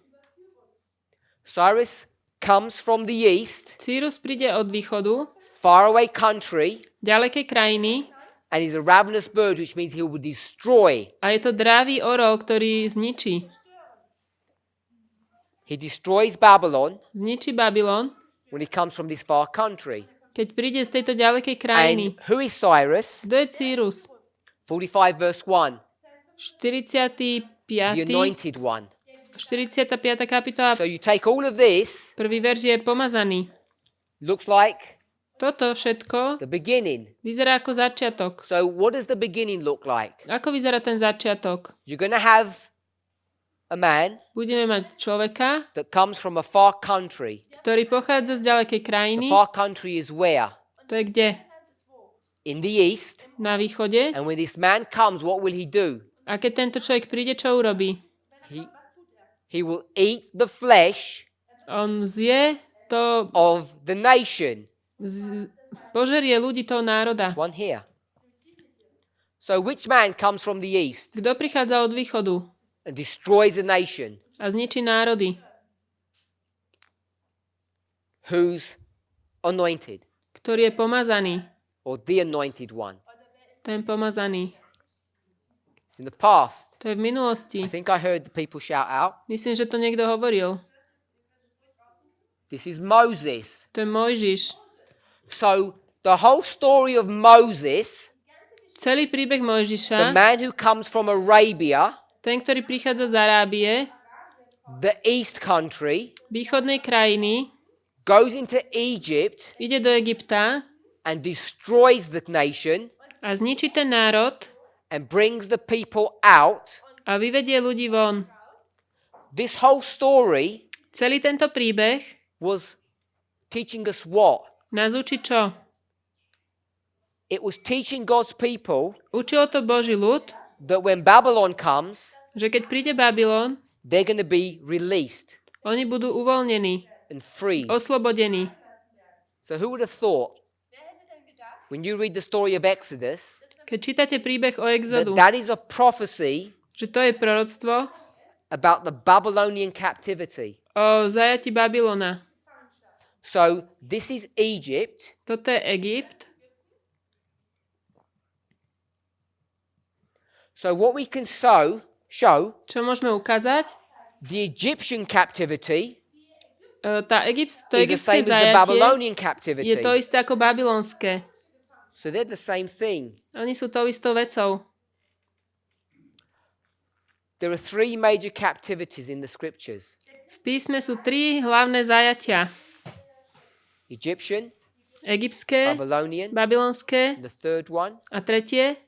Cyrus comes from the east, Cýrus príde od východu, faraway country, ďalekej krajiny, and he's a ravenous bird, which means he will destroy. a je to dravý orol, ktorý zničí. He destroys Babylon Zničí Babylon, when he comes from this far country. keď príde z tejto ďalekej krajiny. And who is Cyrus? Kto je Cýrus? 45 verse 1, 45. the anointed one. 45. kapitola, So you take all of this, prvý verš je pomazaný. looks like Toto všetko the beginning. vyzerá ako začiatok. So what does the beginning look like? Ako vyzerá ten začiatok? You're going to have a man Budeme mať človeka, that comes from a far country. ktorý pochádza z ďalekej The krajiny. far country is where? To je kde? In the east. Na východe. And when this man comes, what will he do? A keď tento človek príde, čo urobí? He will eat the flesh On zje to of the nation. požerie ľudí toho národa. One here. So which man comes from the east Kto prichádza od východu and destroys a nation? a zničí národy? Who's anointed? Ktorý je pomazaný. Or the anointed one? Ten pomazaný. It's in the past. To je v minulosti. I think I heard the people shout out. Myslím, že to niekto hovoril. This is Moses. To je Mojžiš. So the whole story of Moses, Celý príbeh the Mojžiša, man who comes from Arabia, ten, ktorý prichádza z Arábie, the east country, východnej krajiny, goes into Egypt ide do Egypta and destroys the nation a zničí ten národ and brings the people out. a vyvedie ľudí von. This whole story Celý tento príbeh was teaching us what? nás učí čo? It was teaching God's people Učilo to Boží ľud, that when Babylon comes, že keď príde Babylon, they're going to be released oni budú uvoľnení, and free. oslobodení. So who would have thought, when you read the story of Exodus, Keď čítate príbeh o that Exodu, that is a prophecy že to je proroctvo about the Babylonian captivity. o zajatí Babylona. So this is Egypt. Toto je Egypt. So what we can show, Čo môžeme ukázať? the Egyptian captivity To is the egyptské same as the zajatie Babylonian je captivity. to isté ako babylonské. So they're the same thing. Oni sú tou istou vecou. There are three major captivities in the scriptures. V písme sú 3 hlavné zajatia. Egyptian, Egyptské, Babylonian, babylonské the third one, a tretie.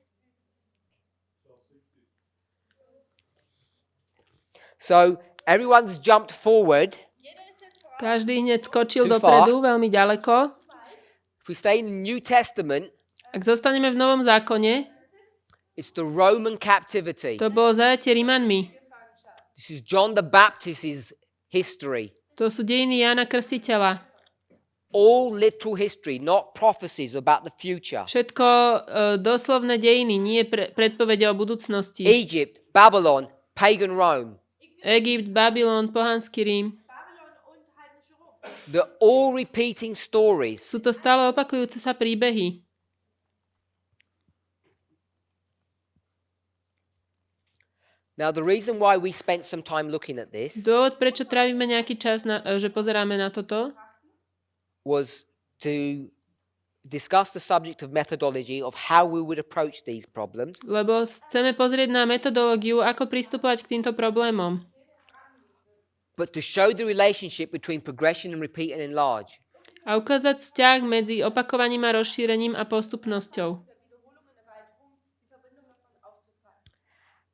so everyone's jumped forward. Každý hneď skočil Too dopredu veľmi ďaleko. If we stay in the New Testament, Ak zostaneme v Novom zákone, it's the Roman captivity. to bolo zajatie Rimanmi. This is John the Baptist's history. To sú dejiny Jána Krstiteľa. All literal history, not prophecies about the future. Všetko doslovné dejiny, nie predpovede o budúcnosti. Egypt, Babylon, pagan Rome. Egypt, Babylon, pohanský Rím. They're all repeating stories. Sú to stále opakujúce sa príbehy. Now, the reason why we spent some time looking at this Dôvod, prečo trávime nejaký čas, že pozeráme na toto, was to discuss the subject of methodology of how we would approach these problems, lebo chceme pozrieť na metodológiu, ako pristupovať k týmto problémom. but to show the relationship between progression and repeat and enlarge. A ukázať vzťah medzi opakovaním a rozšírením a postupnosťou.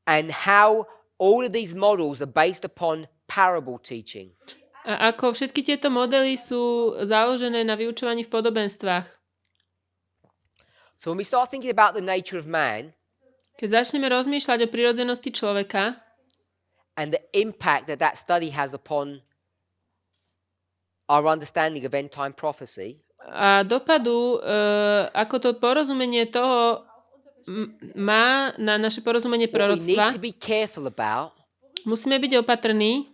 And how all of these models are based upon parable teaching. A ako všetky tieto modely sú založené na vyučovaní v podobenstvách. So when we start thinking about the nature of man Keď začneme rozmýšľať o prirodzenosti človeka and the impact that that study has upon our understanding of end-time prophecy, a dopadu, ako to porozumenie toho má na naše porozumenie what we need proroctva, to be careful about musíme byť opatrní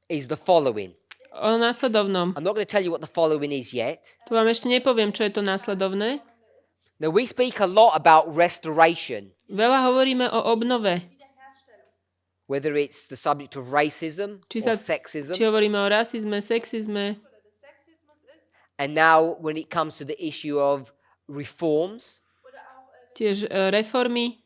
is the following. o následovnom. I'm not going to tell you what the following is yet. Tu vám ešte nepoviem, čo je to následovné. Now, we speak a lot about restoration, Veľa hovoríme o obnove. whether it's the subject of racism Či or sa- sexism. Či hovoríme o rasizme, sexizme, And now, when it comes to the issue of reforms, tiež reformy,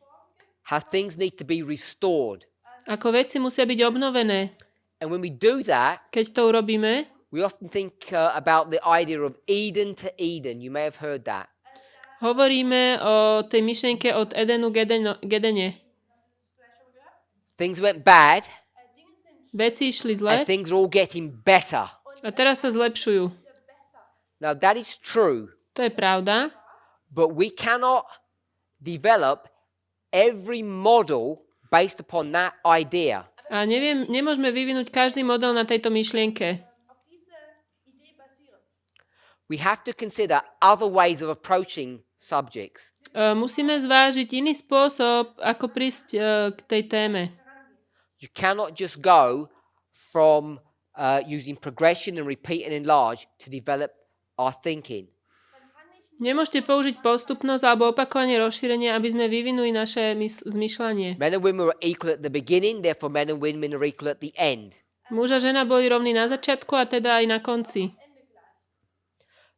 how things need to be restored. ako veci musia byť obnovené. And when we do that, Keď to urobíme, we often think about the idea of Eden to Eden. You may have heard that. hovoríme o tej myšlienke od Edenu k Edene. Things went bad, Veci išli and zle things are all getting better. a teraz sa zlepšujú. Now, that is true, To je pravda, but we cannot develop every model based upon that idea. A nemôžeme vyvinúť každý model na tejto myšlienke. We have to consider other ways of approaching subjects. Musíme zvážiť iný spôsob, ako prísť k tej téme. You cannot just go from using progression and repeat and enlarge to develop our thinking. Nemôžete použiť postupnosť alebo opakovanie rozšírenia, aby sme vyvinuli naše zmyšľanie. Men and women are equal at the beginning, therefore men and women are equal at the end. Muž a žena boli rovní na začiatku a teda aj na konci.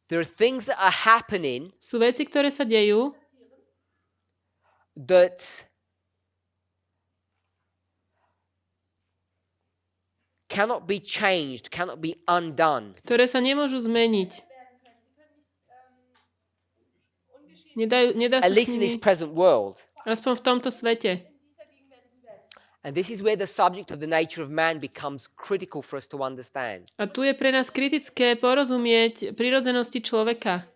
There are things that are happening Sú veci, ktoré sa dejú, that cannot be changed, cannot be undone. ktoré sa nemôžu zmeniť. Nedá sa At s least in this nimi, present world. aspoň v tomto svete. And this is where the subject of the nature of man becomes critical for us to understand. A tu je pre nás kritické porozumieť prirodzenosti človeka.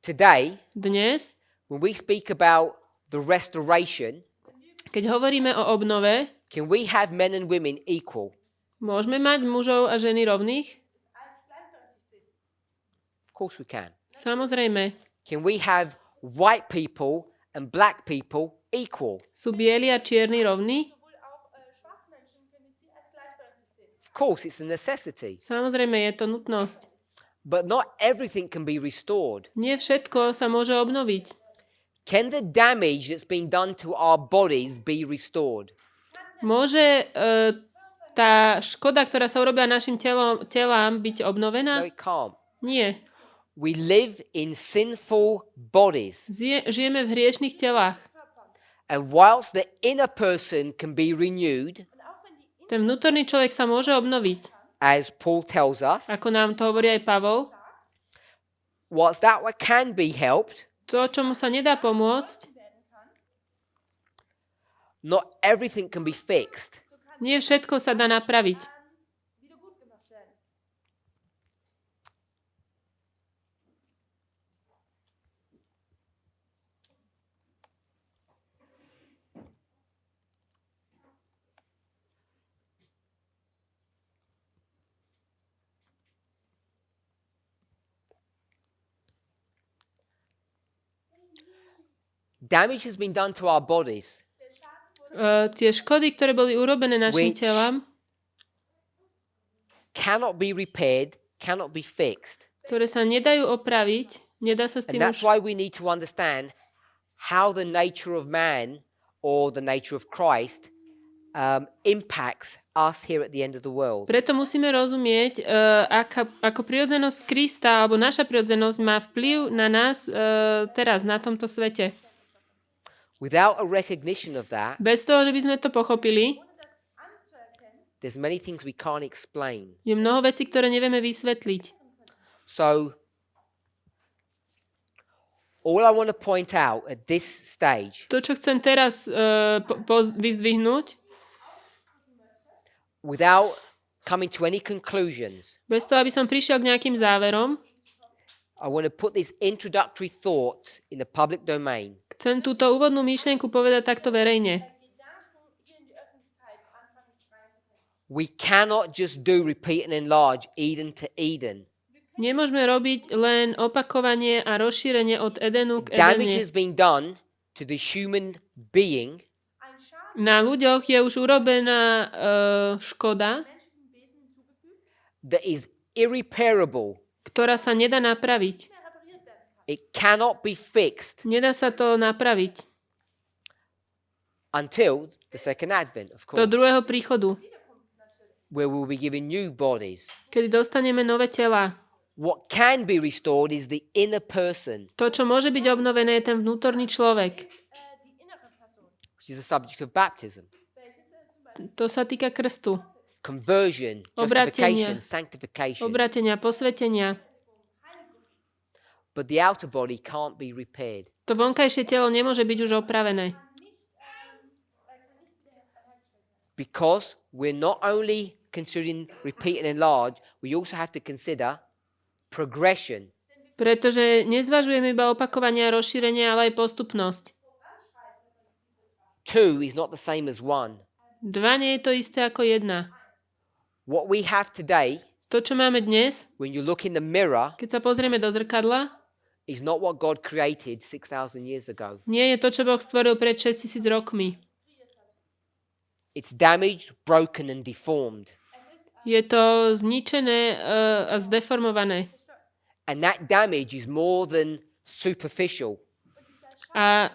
Today, Dnes, when we speak about the restoration, keď hovoríme o obnove, can we have men and women equal? môžeme mať mužov a ženy rovných? Of course we can. Samozrejme. Can we have white people and black people equal? Sú bieli a čierni rovní? Of course, it's a necessity. Samozrejme, je to nutnosť. But not everything can be restored. Nie všetko sa môže obnoviť. Can the damage that's been done to our bodies be restored? Môže tá škoda, ktorá sa urobila našim telám, byť No, obnovená? it can't. Nie. We live in sinful bodies. Žijeme v hriešnych telách. And whilst the inner person can be renewed, Ten vnútorný človek sa môže obnoviť. as Paul tells us, Ako nám to hovorí aj Pavol. whilst that one can be helped, To, čomu sa nedá pomôcť, not everything can be fixed. nie všetko sa dá napraviť. Damage has been done to our bodies, Tie škody, ktoré boli urobené našim Which- telám, cannot be repaired, cannot be fixed. ktoré sa nedajú opraviť, nedá sa s And tým that's už... why we need to understand how the nature of man or the nature of Christ impacts us here at the end of the world. Preto musíme rozumieť, ako prirodzenosť Krista, alebo naša prirodzenosť má vplyv na nás teraz, na tomto svete. Without a recognition of that, Bez toho, že by sme to pochopili, there's many things we can't explain. je mnoho vecí, ktoré nevieme vysvetliť. So, all I want to point out at this stage, To, čo chcem teraz vyzdvihnúť, without coming to any conclusions, bez toho, aby som prišiel k nejakým záverom, I want to put this introductory thought in the public domain. chcem túto úvodnú myšlienku povedať takto verejne. We cannot just do repeat and enlarge Eden to Eden. Nemôžeme robiť len opakovanie a rozšírenie od Edenu k Damage Edene. has been done to the human being Na ľuďoch je už urobená škoda, that is irreparable. ktorá sa nedá napraviť. It cannot be fixed Nedá sa to napraviť until the second advent, of do course, druhého príchodu, where we'll be given new bodies. kedy dostaneme nové tela. What can be restored is the inner person, To, čo môže byť obnovené, je ten vnútorný človek. which is the subject of baptism, To sa týka krstu, conversion, Obratenia. justification, sanctification. obratenia, posvetenia. But the outer body can't be repaired. To vonkajšie telo nemôže byť už opravené. Because we're not only considering repeat and enlarge, we also have to consider progression. Pretože nezvažujeme iba opakovanie a rozšírenie, ale aj postupnosť. Two is not the same as one. 2 nie je to isté ako 1. What we have today, To, čo máme dnes, when you look in the mirror, keď sa pozrieme do zrkadla, is not what God created 6,000 years ago. nie je to, čo Boh stvoril pred 6000 rokmi. It's damaged, broken and deformed. Je to zničené a zdeformované. And that damage is more than superficial. A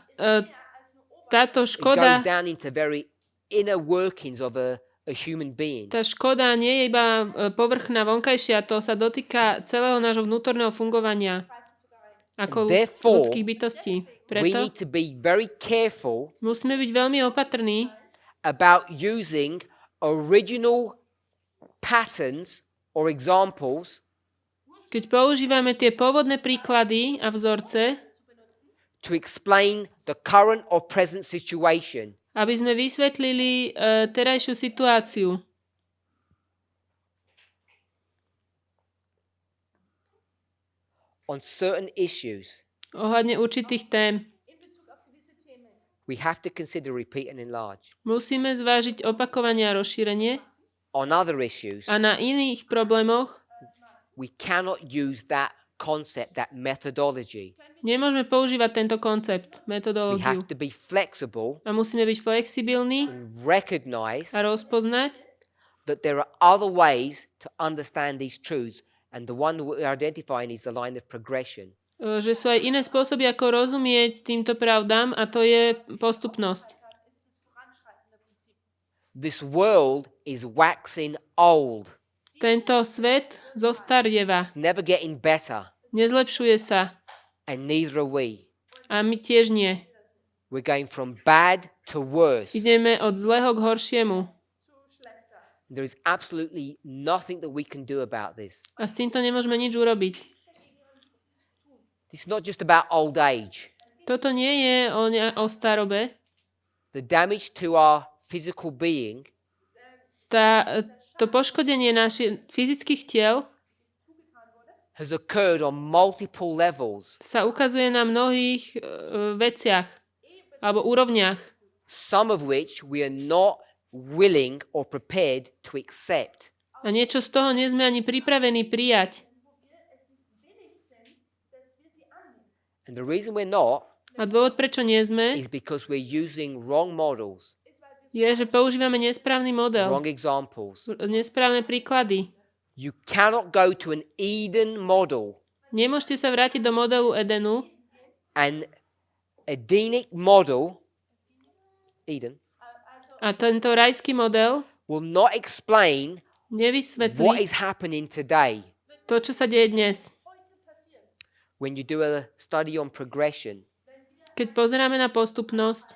táto It škoda, goes down into very inner workings of a human being. tá škoda nie je iba povrchná, vonkajšia, to sa dotýka celého nášho vnútorného fungovania ako Therefore, ľudských bytostí. We Preto need to be very careful musíme byť veľmi opatrní, about using original patterns or examples keď používame tie pôvodné príklady a vzorce, to explain the current or present situation. aby sme vysvetlili terajšiu situáciu. On certain issues, Ohľadne určitých tém. we have to consider repeat and enlarge. Musíme zvážiť opakovanie a rozšírenie. On other issues, A na iných problémoch we cannot use that concept, that methodology. nemôžeme používať tento koncept, We metodológiu. have to be flexible A musíme byť flexibilní and recognize a rozpoznať, that there are other ways to understand these truths, and the one that we're identifying is the line of progression. že sú aj iné spôsoby, ako rozumieť týmto pravdám, a to je postupnosť. This world is waxing old. Tento svet zostarieva, It's never getting better, nezlepšuje sa and neither are we. a my tiež nie. We're going from bad to worse. Ideme od zlého k horšiemu There is absolutely nothing that we can do about this. a s týmto nemôžeme nič urobiť. It's not just about old age. Toto nie je o starobe. The damage to our physical being To poškodenie našich fyzických tiel has occurred on multiple levels, sa ukazuje na mnohých veciach alebo úrovniach, some of which we are not willing or prepared to accept. a niečo z toho nie sme ani pripravení prijať. And the reason we're not A dôvod, prečo nie sme, is because we're using wrong models, je, že používame nesprávny model, wrong examples. nesprávne príklady. You cannot go to an Eden model, Nemôžete sa vrátiť do modelu Edenu. an Edenic model, Eden, A tento rajský model will not explain what nevysvetlí is happening today. to, čo sa deje dnes. When you do a study on progression, Keď pozeráme na postupnosť,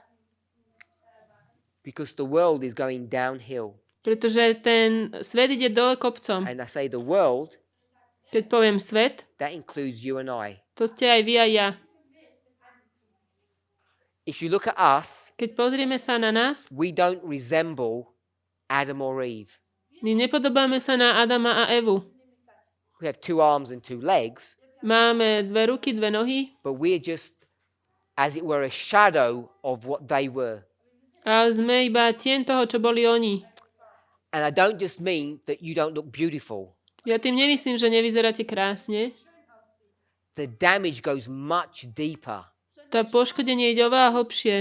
because the world is going downhill. pretože ten svet ide dole kopcom. And I say the world, Keď poviem svet, that includes you and I. to ste aj vy a ja. If you look at us, Keď pozrieme sa na nás, we don't resemble Adam or Eve. my nepodobáme sa na Adama a Evu. We have 2 arms and 2 legs, Máme 2 ruky, 2 nohy, but we're just, as it were, a shadow of what they were. ale sme iba tieň toho, čo boli oni. And I don't just mean that you don't look beautiful. Ja tým nemyslím, že nevyzeráte krásne. The damage goes much deeper. Tá poškodenie ide oveľa hlbšie.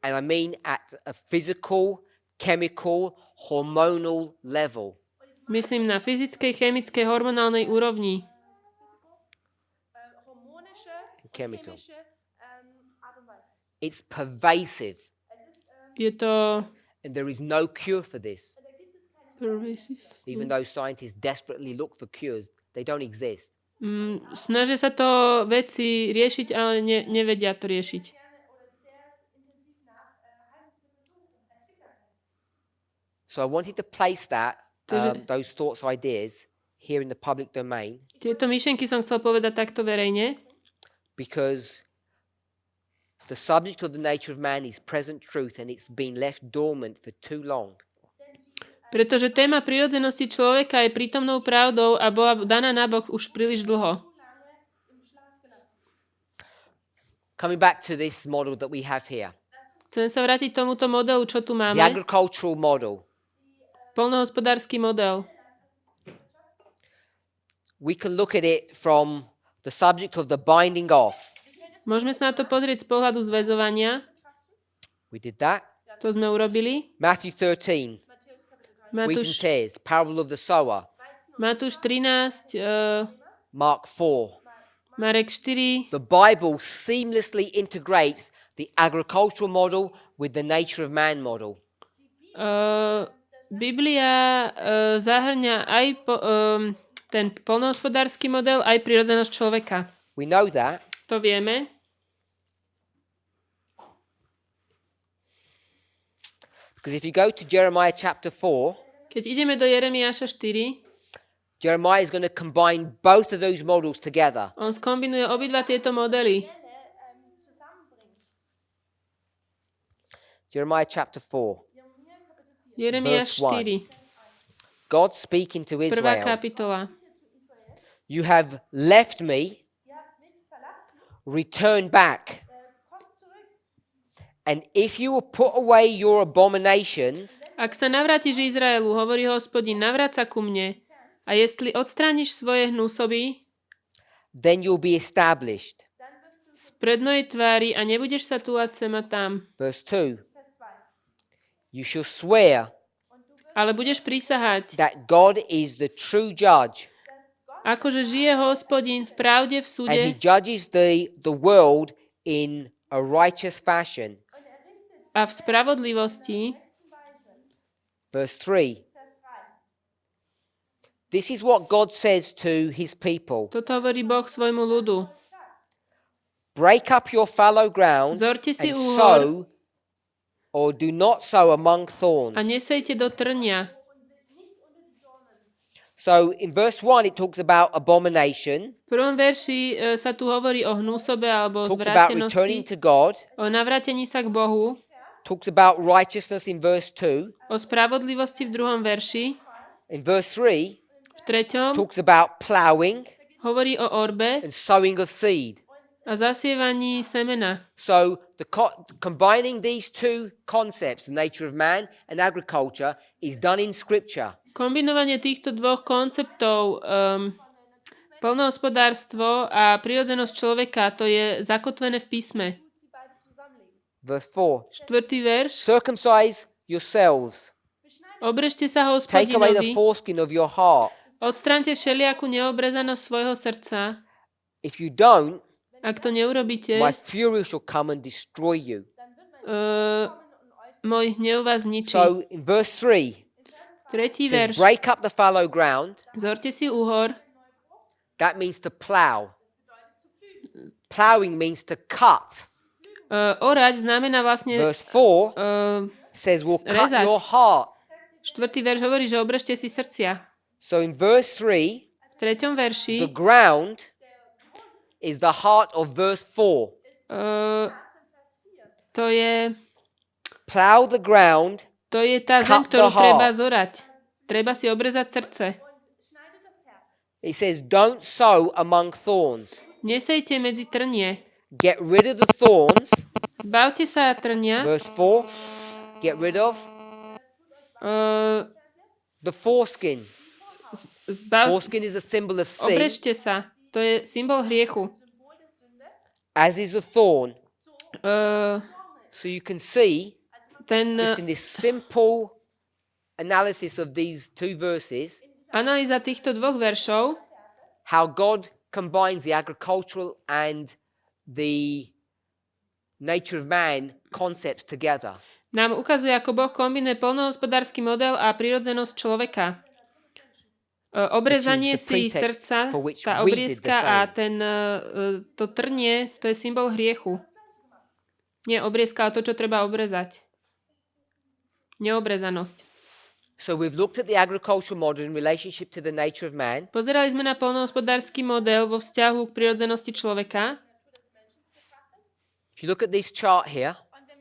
And I mean at a physical, chemical, hormonal level. Myslím na fyzickej, chemickej, hormonálnej úrovni. Chemical. It's pervasive, Je to and there is no cure for this. pervasive. Even though scientists desperately look for cures, they don't exist. Snažia sa to veci riešiť, ale nevedia to riešiť. So I wanted to place that, Takže- those thoughts, ideas, here in the public domain, Tieto myšlenky som chcel povedať takto verejne, because the subject of the nature of man is present truth, and it's been left dormant for too long. pretože téma prirodzenosti človeka je prítomnou pravdou a bola daná nabok už príliš dlho. Coming back to this model that we have here. Chcem sa vrátiť k tomuto modelu, čo tu the máme. agricultural model. Poľnohospodársky model. We can look at it from the subject of the binding off. Môžeme sa na to pozrieť z pohľadu zväzovania. We did that. To sme urobili. Matthew 13, wheat and tares, parable of the sower. Matúš 13, Mark 4. Marek 4. The Bible seamlessly integrates the agricultural model with the nature of man model. Biblia zahrňa aj ten poľnohospodársky model, aj prirodzenosť človeka. We know that. To vieme. Because if you go to Jeremiah chapter 4, Keď ideme do Jeremiáša 4, Jeremiah is going to combine both of those models together. on skombinuje obidva tieto modely. Jeremiah chapter 4. Jeremiáš Verse 4, God speaking to prvá Israel. kapitola. You have left me, return back. And if you will put away your abominations, Ak sa navrátiš Izraelu, hovorí Hospodin, navráť sa ku mne. A jestli odstrániš svoje hnusoby then you'll be established. spred mojej tvári a nebudeš sa túlať sem a tam, Verse 2. You shall swear ale budeš prisahať, that God is the true judge, akože žije Hospodin v pravde v súde and he judges the world in a righteous fashion. a v spravodlivosti. Verse 3. This is what God says to his people. Toto hovorí Boh svojmu ľudu. Break up your fallow ground Zorte si and úhor sow, or do not sow among thorns. a nesejte do trnia. So in verse 1 it talks about abomination, V prvom verši sa tu hovorí o hnúsobe alebo o talks about returning zvrátenosti, to God, o navrátení sa k Bohu, talks about righteousness in verse 2. o spravodlivosti v druhom verši, In verse 3 v treťom talks about ploughing hovorí o orbe and sowing of seed. a zasievaní semena. So combining these two concepts, the nature of man and agriculture, is done in scripture. Kombinovanie týchto dvoch konceptov, poľnohospodárstvo a prirodzenosť človeka, to je zakotvené v písme. Verse 4. Štvrtý verš. Circumcise yourselves. Obrežte sa Take away the Hospodinovi, foreskin of your heart. odstraňte všelijakú neobrezanosť svojho srdca. If you don't, Ak to neurobíte, my fury shall come and destroy you. môj hnev vás zničí. So in verse 3, Tretí it says, verš. break up the fallow ground. Zorte si úhor. That means to plough. Ploughing means to cut. Orať znamená vlastne Verse 4 says, we'll cut rezať. your heart. Štvrtý verš hovorí, že obrežte si srdcia. So in verse 3, V treťom verši the ground is the heart of verse 4. to je Plough the ground. tá zem, Cut the ktorú treba heart. zorať. Treba si obrezať srdce. It says, don't sow among thorns. Nesejte medzi trnie. Get rid of the thorns. Zbavte sa trnia. Verse 4, get rid of the foreskin. Foreskin is a symbol of sin, Obrežte sa. To je symbol hriechu. as is a thorn. Uh, So you can see, ten just in this simple analysis of these two verses, analýza týchto dvoch veršov, how God combines the agricultural and the nature of man concepts together. nám ukazuje, ako Boh kombinuje poľnohospodársky model a prirodzenosť človeka. Obrezanie si srdca, tá obriezka a to trnie, to je symbol hriechu. Nie obriezka, ale to, čo treba obrezať. Neobrezanosť. So we've looked at the agricultural model in relationship to the nature of man. Pozerali sme na poľnohospodársky model vo vzťahu k prirodzenosti človeka. If you look at this chart here,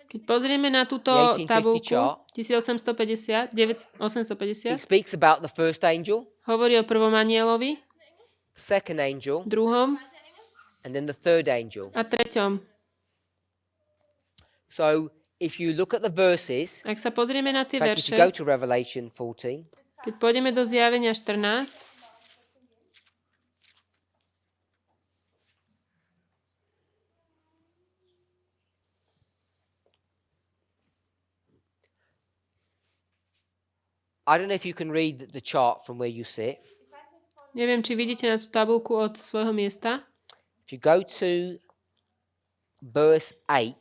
Keď pozrieme na túto The 1850 tabuľku chart. 1850, it 850, speaks about the first angel, hovorí o prvom anielovi, second angel, druhom and then the third angel. a treťom. So if you look at the verses, ak sa pozrieme na tie in fact, if you verše, go to Revelation 14, keď pôjdeme do Zjavenia 14, I don't know if you can read the chart from where you sit. neviem, či vidíte na tú tabuľku od svojho miesta. If you go to verse 8,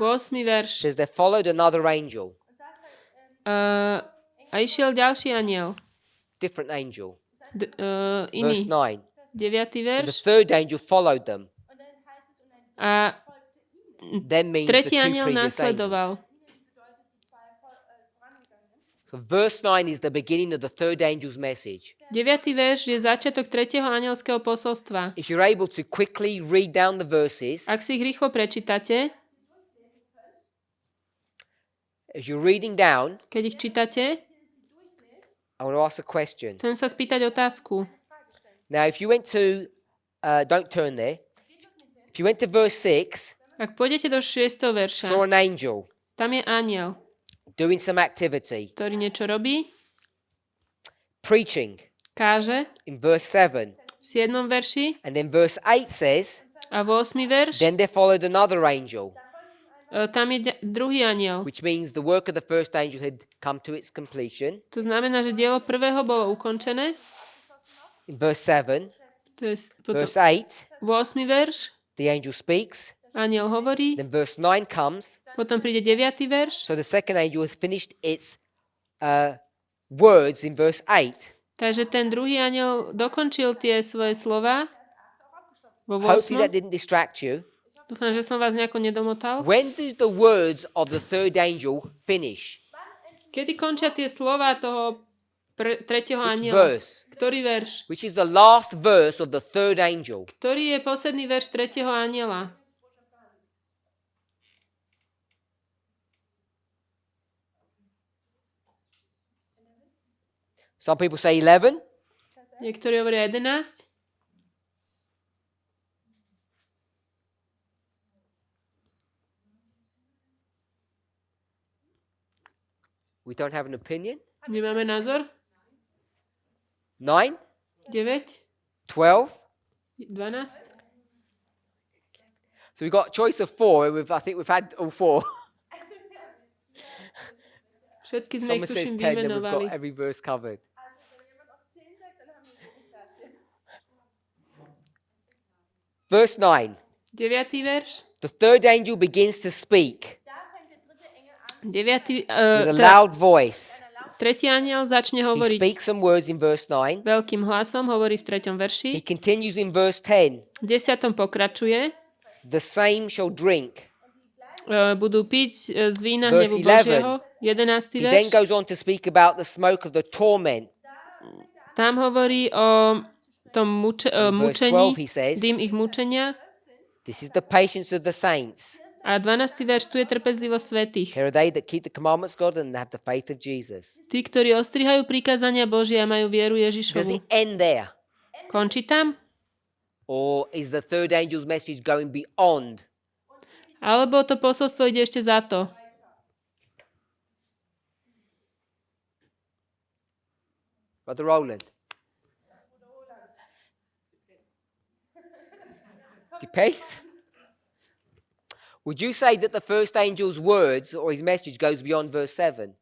8. verš. says they followed another angel, A išiel ďalší anjel. different angel. Verse Iný. 9. 9. verš. The third angel followed them. A Then means the tretí two anjel previous následoval. angels. So verse 9 is the beginning of the third angel's message. 9. verš je začiatok tretieho anjelského posolstva. If you're able to quickly read down the verses, Ak si ich rýchlo prečítate, as you're reading down, keď ich čítate, I want to ask a question. chcem sa spýtať otázku. Now, if you went to, don't turn there. If you went to verse 6, Ak pôjdete do 6. verša, saw an angel tam je anjel, doing some activity, ktorý niečo robí, preaching káže in verse 7. v 7. verši And then verse 8 says, a v 8. verš, then there followed another angel, tam je druhý anjel. which means the work of the first angel had come to its completion. To znamená, že dielo prvého bolo ukončené. In verse 7, To je potom verse 8, 8. verš, the angel speaks. anjel hovorí, Then verse 9 comes. potom príde 9. verš, So the second angel has finished its words in verse 8. takže ten druhý anjel dokončil tie svoje slova vo Hopefully 8. that didn't distract you. Dúfam, že som vás nejako nedomotal. When do the words of the third angel finish? Kedy končia tie slova toho tretieho Which anjela? verse? Ktorý verš? Which is the last verse of the third angel? Ktorý je posledný verš tretieho anjela? Some people say 11. Niektorí hovoria 11. We don't have an opinion. Nemáme názor? 9, 9? 12. 12? So we've got a choice of 4. I think we've had all 4. Všetky sme ich Someone says tuším 10, then we've vymenovali. got every verse covered. Verse 9. 9. verš. The third angel begins to speak 9. with a loud voice. Tretí anjel začne He hovoriť speaks some words in verse 9. veľkým hlasom, hovorí v 3. He verši. continues in verse 10. V 10. pokračuje. The same shall drink. Budú piť z vína Verse hnevu 11. Božieho. 11. He then verš. goes on to speak about the smoke of the torment. Tam hovorí o tom Verse mučení, 12 he says, dým ich mučenia. this is the patience of the saints. A 12. verš, tu je trpezlivosť svätých. Here are they that keep the commandments of God and have the faith of Jesus. Tí, ktorí ostrihajú prikázania Božie a majú vieru Does Ježišovu. it end there? Končí tam? Or is the third angel's message going beyond? Alebo to posolstvo ide ešte za to? Brother Roland? Depends. Would you say that the first angel's words or his message goes beyond verse 7?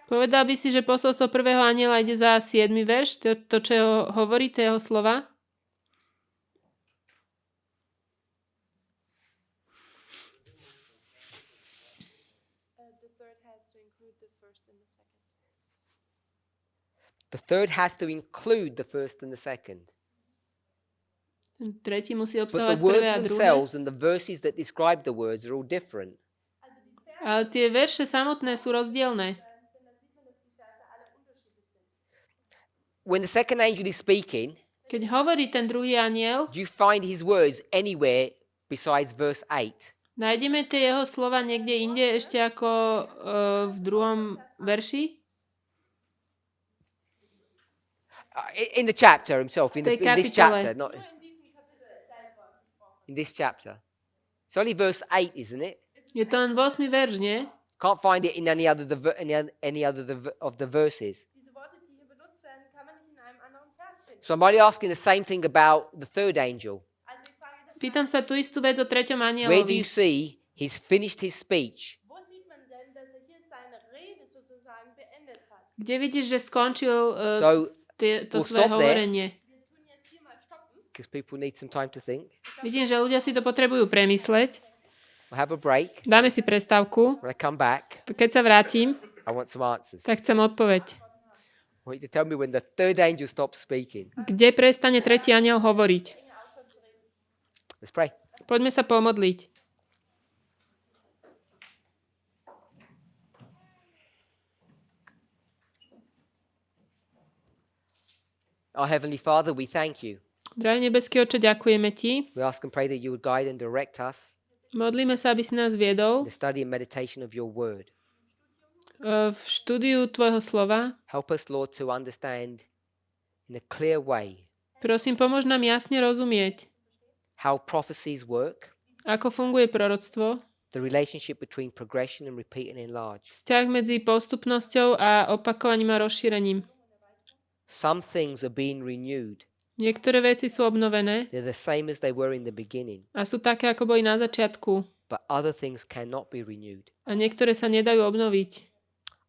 Povedal by si, že posolstvo prvého anjela ide za 7. verš, to čo hovorí, tie jeho slova? The third has to include the first and the second. Ten tretí musí But the obsahovať prvé words a druhé. themselves and the verses that describe the words are all different. Ale tie verše samotné sú rozdielne. When the second angel is speaking, Keď hovorí ten druhý anjel, do you find his words anywhere besides verse 8? nájdeme tie jeho slova niekde inde ešte ako v 2. verši? In the chapter himself, in this Tej chapter, kapitole. not in this chapter. It's only verse 8, isn't it? Je to len 8. verš, nie? Can't find it in any other of the verses. So I'm only asking the same thing about the third angel. Pýtam sa tú istú vec o 3. Where do you anielovi. see he's finished his speech? Kde vidíš, že skončil So to we'll svoje stop there. hovorenie? Because people need some time to think. Vidím, že ľudia si to potrebujú premysleť. We'll have a break. Dáme si prestávku. When I come back, Keď sa vrátim, I want some answers. tak chcem odpoveď. I want you to tell me when the third angel stops speaking. Kde prestane 3. anjel hovoriť? Let's pray. Poďme sa pomodliť. Our Heavenly Father, we thank you. Drahý nebeský Oče, ďakujeme Ti. We ask and pray that you would guide and direct us Modlíme sa, aby si nás in viedol the study and meditation of your word. v štúdiu Tvojho slova. Help us, Lord, to understand in a clear way Prosím, pomôž nám jasne rozumieť, how prophecies work, ako funguje proroctvo, the relationship between progression and repeat and enlarge. vzťah medzi postupnosťou a opakovaním a rozšírením. Some things are being renewed. Niektoré veci sú obnovené They're the same as they were in the beginning, a sú také, ako boli na začiatku. but other things cannot be renewed. A niektoré sa nedajú obnoviť.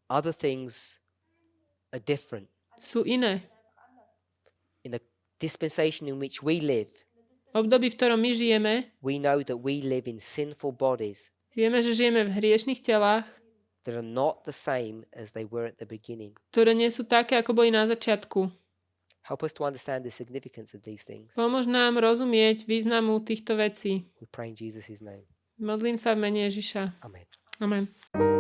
Other things are different. Sú iné. In the dispensation in which we live, V období, v ktorom my žijeme, we know that we live in sinful bodies vieme, že žijeme v hriešnych telách, that are not the same as they were at the beginning. ktoré nie sú také, ako boli na začiatku. Help us to understand the significance of these things. Pomôž nám rozumieť významu týchto vecí. We pray in Jesus' name. Modlím sa v mene Ježiša. Amen. Amen.